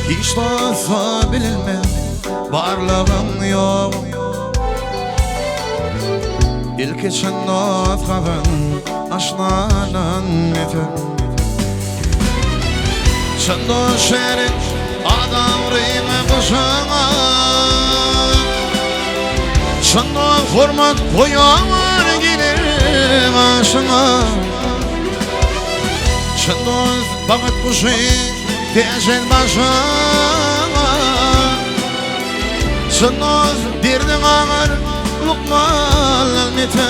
Speaker 1: Hiç doğsa bilinmez Varlığın yok İlk için nozgavın Aşnanın mete Sen de şerik adam rime kuşana Sana hormat koyar gelir başına Sana bakat kuşu tezel başına Sana derdin ağır lukman elmete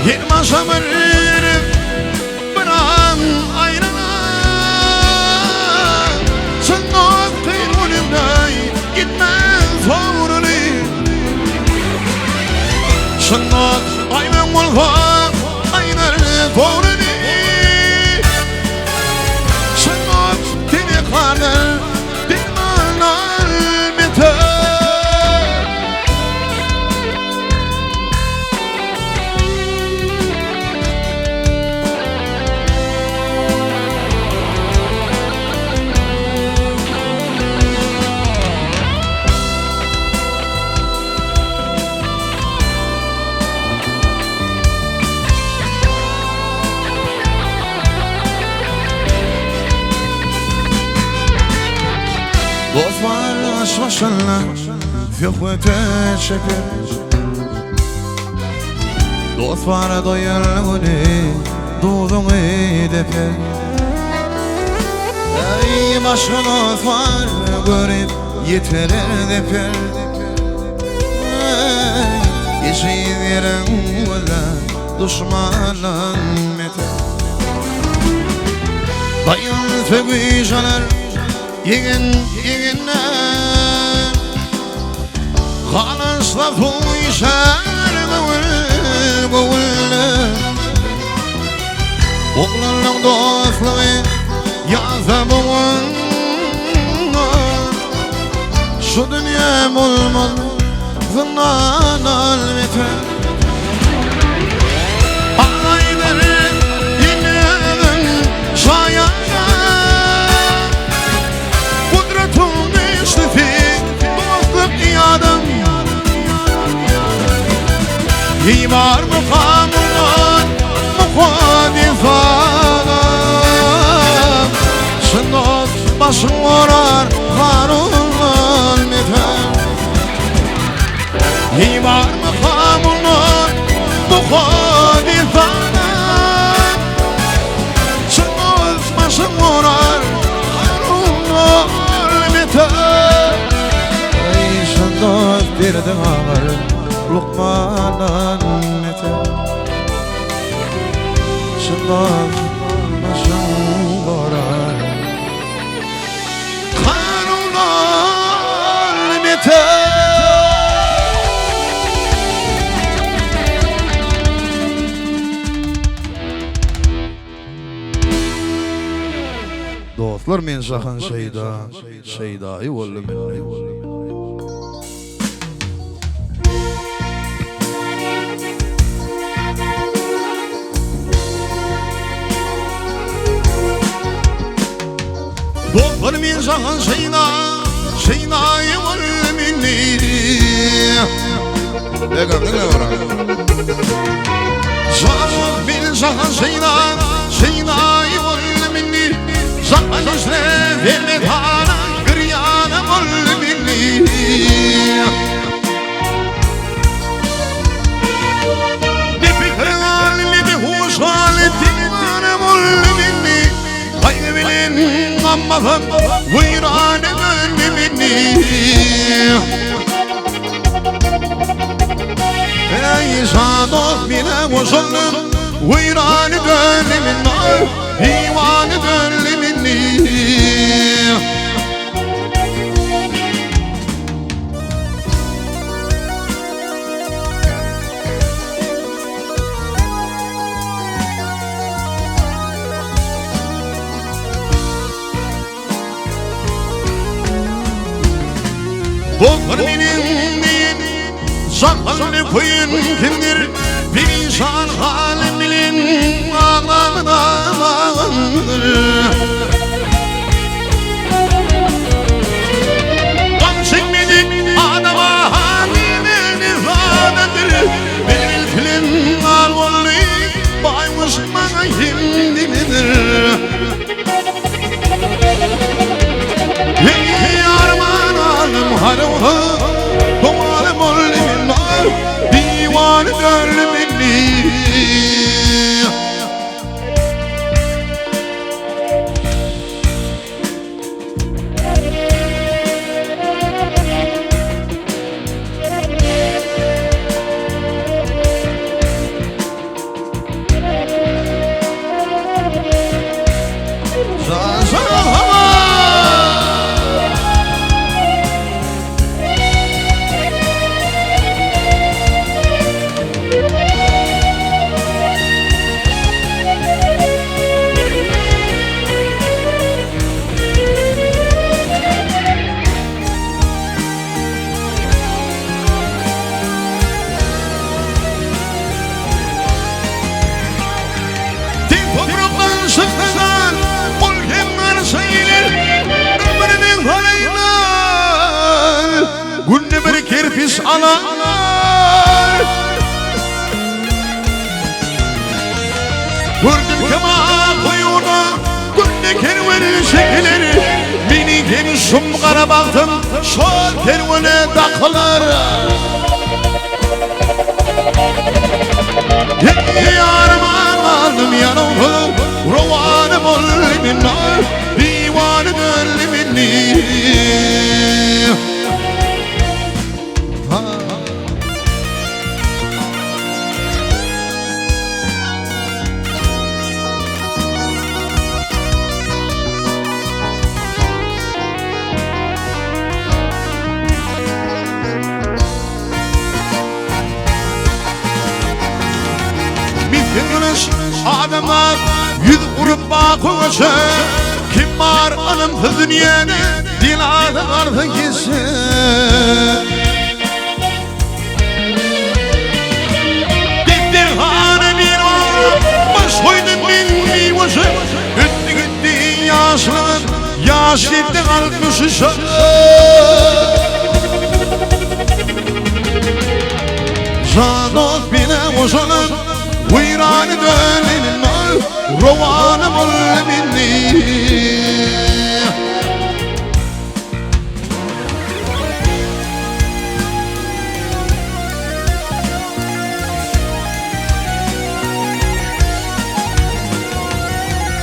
Speaker 1: Yer başa verip bir an ayrına Sana kıyrulimden gitmez doğrunu Sana aymen olfa aynar doğrunu Sana teni kader dilman elmete Dostlar aşmaşanlar Fiyokvete çekir Dostlar doyarlığını Doğduğunu deper Ey başka dostlar Görüp yeterer deper Geçiverin valla Düşmanın meter Dayan fegücalar Yegin Kalasla fuyşar Gövülle Oğlanın dostluğu Yazabın Şu dünya bulmalı Zınnan almete Ağlayları dinledin şayet İmar mukamın mukadifan Şınot başın orar karunun meten İmar mukamın mukadifan Şınot başın orar karunun meten Ey şınot derdim ağır Lukman'ın mete Şundan başın korar Kanun'un mete Dostlar men şahan şeydayı oldum Dostlar men şahan şeydayı oldum Egamda ne var? Şahan men şahan şeydayı oldum Zaman üstüne verme bana kıryanım ol beni Ne fikrin hali ne de hoş hali divanım ol beni Haydi bilin ammadan vıyranım ol beni Ey sadık bile koşuldum vıyranı gönlümün divanı gönlümün Bu benim değil Sakalını koyun kimdir Perişan halim bilin ağlamadadır Gam çekmedik adama halinin ifadedir Benim film ağollu baymış bana hindi midir Hey arman alım haruhu alar. Gördüm kema kuyuda günde kervanın şekilleri. Beni genişim kara baktım şol kervane takılır. Yarım aldım yanımı Rovanım ollimin nar Divanım öllimin adamlar yüz vurup bakışı kim var anım kız dünyada diladı vardı kişi Gittir hane bir var baş koydum bilmi başı Gitti gitti yaşlı yaş gitti kalkmış işe Zanot bile boşanır Uyranı dönenin ol, rovanım ol minni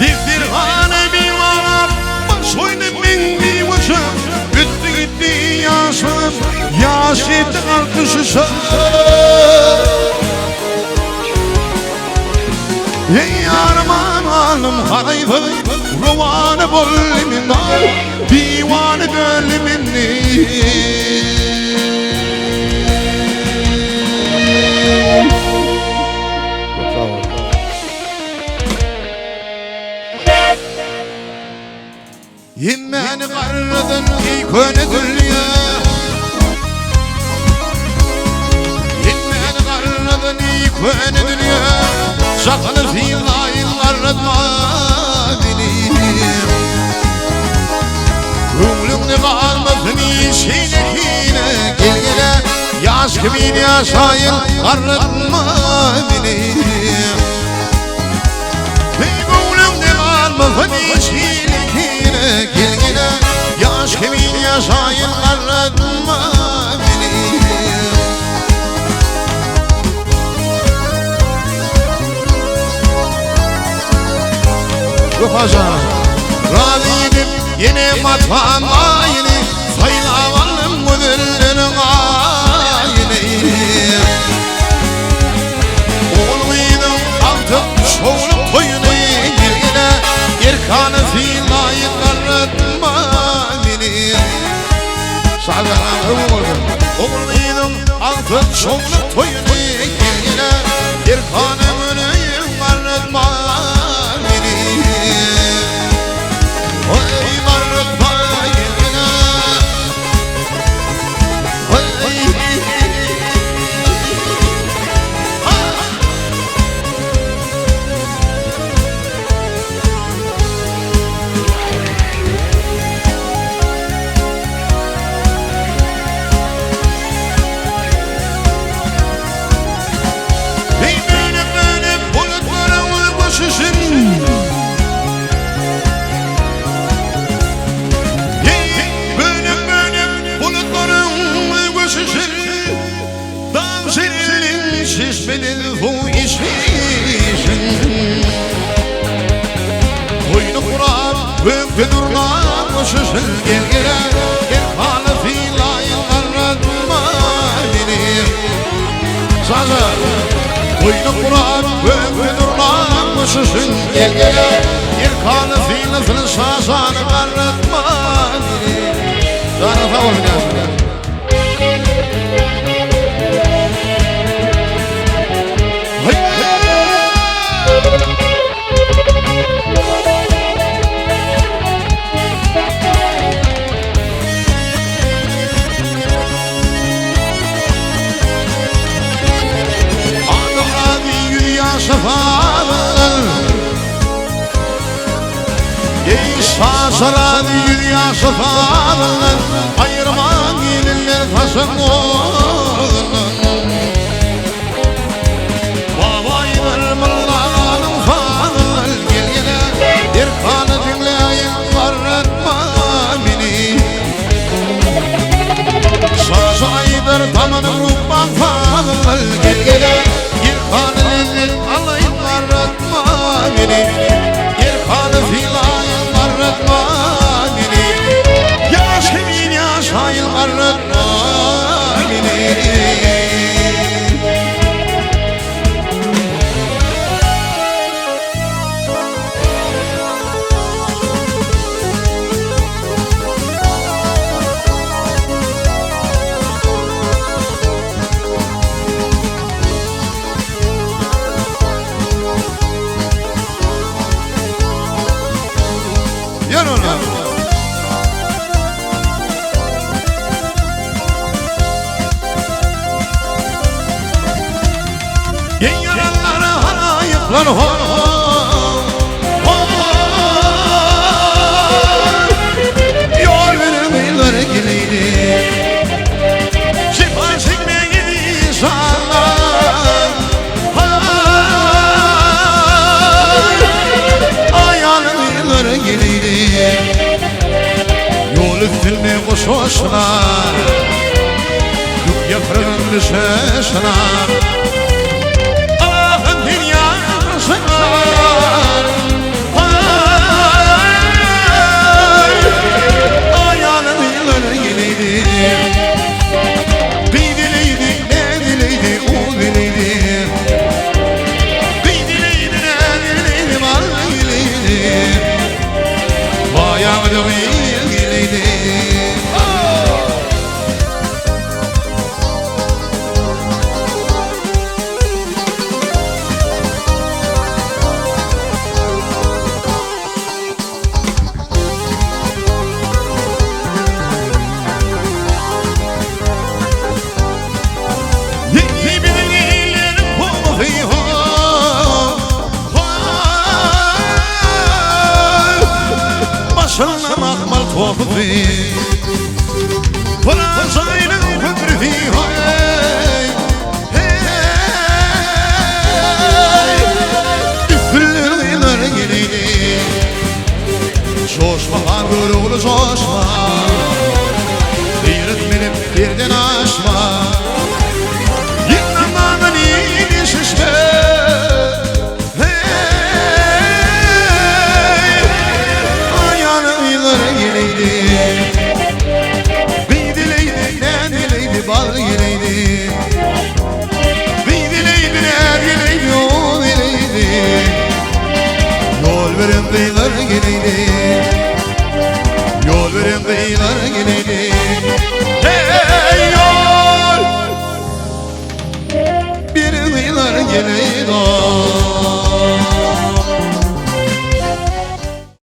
Speaker 1: Diftirhane bir varap, başoynum minni başım Gitti gitti yaşım, yaş gitti kalkışışım Yarman alım haraydı Rovanı bollimin dar Divanı göllimin Yimmeni karladın ey köne dünya Yimmeni karladın ey köne dünya Sakını fiilaylar etmadinim Rumlumni kalmasın işinekine Gilgile yaş gibi yaşayın karretmadinim Rumlumni kalmasın işinekine Gilgile yaş gibi yaşayın karretmadinim Ruhacan Razıydım yine matfam ayini Saylavanım müdürlerin ayini Oğluydum artık şoğlup koyunu Girgine yerkanı filayı karretmamini Sağdanım oğluydum artık şoğlup koyunu Girgine yerkanı müdürlerin karretmamini Şişmedin bu işin Koyunu kurar büyük durlar koşuşun Gel kanı filayın karretmadinim Sazı Koyunu kurar büyük durlar koşuşun Gel kanı filayın sazanı karretmadinim Sana sağ olun ya Sağsaran dünya şafalar Ayırman gelinler taşın olur aylar tamamım ruhban fağıl gel gel Yerkanı alaylar atma beni Yerkanı filaylar atma beni Yaşımın yaşaylar atma beni Yan ona. Yen yaralara harayıplar hor Yol vermeyler gileydi Şifa çekmeyi insanlar Ayağınlar gileydi Yol üstüne koşuşlar Yük yaprağın düşeşler Allah'ın dünyasılar Ayağının yılları geleydi Bir dileydi, ne dileydi, o dileydi Bir dileydi, ne dileydi, var dileydi Bayağı da bir geleydi Başına makmal topu fi Fransa'yla fıkrı fi Üfürler geleydi Coşma kanguru coşma Seyretmenim birden aşma Yıklanmadan iyi şişme Bir dileydi, ne dileydi, bal geleydi Bir dileydi, ne dileydi, o dileydi Yol veren beyler geleydi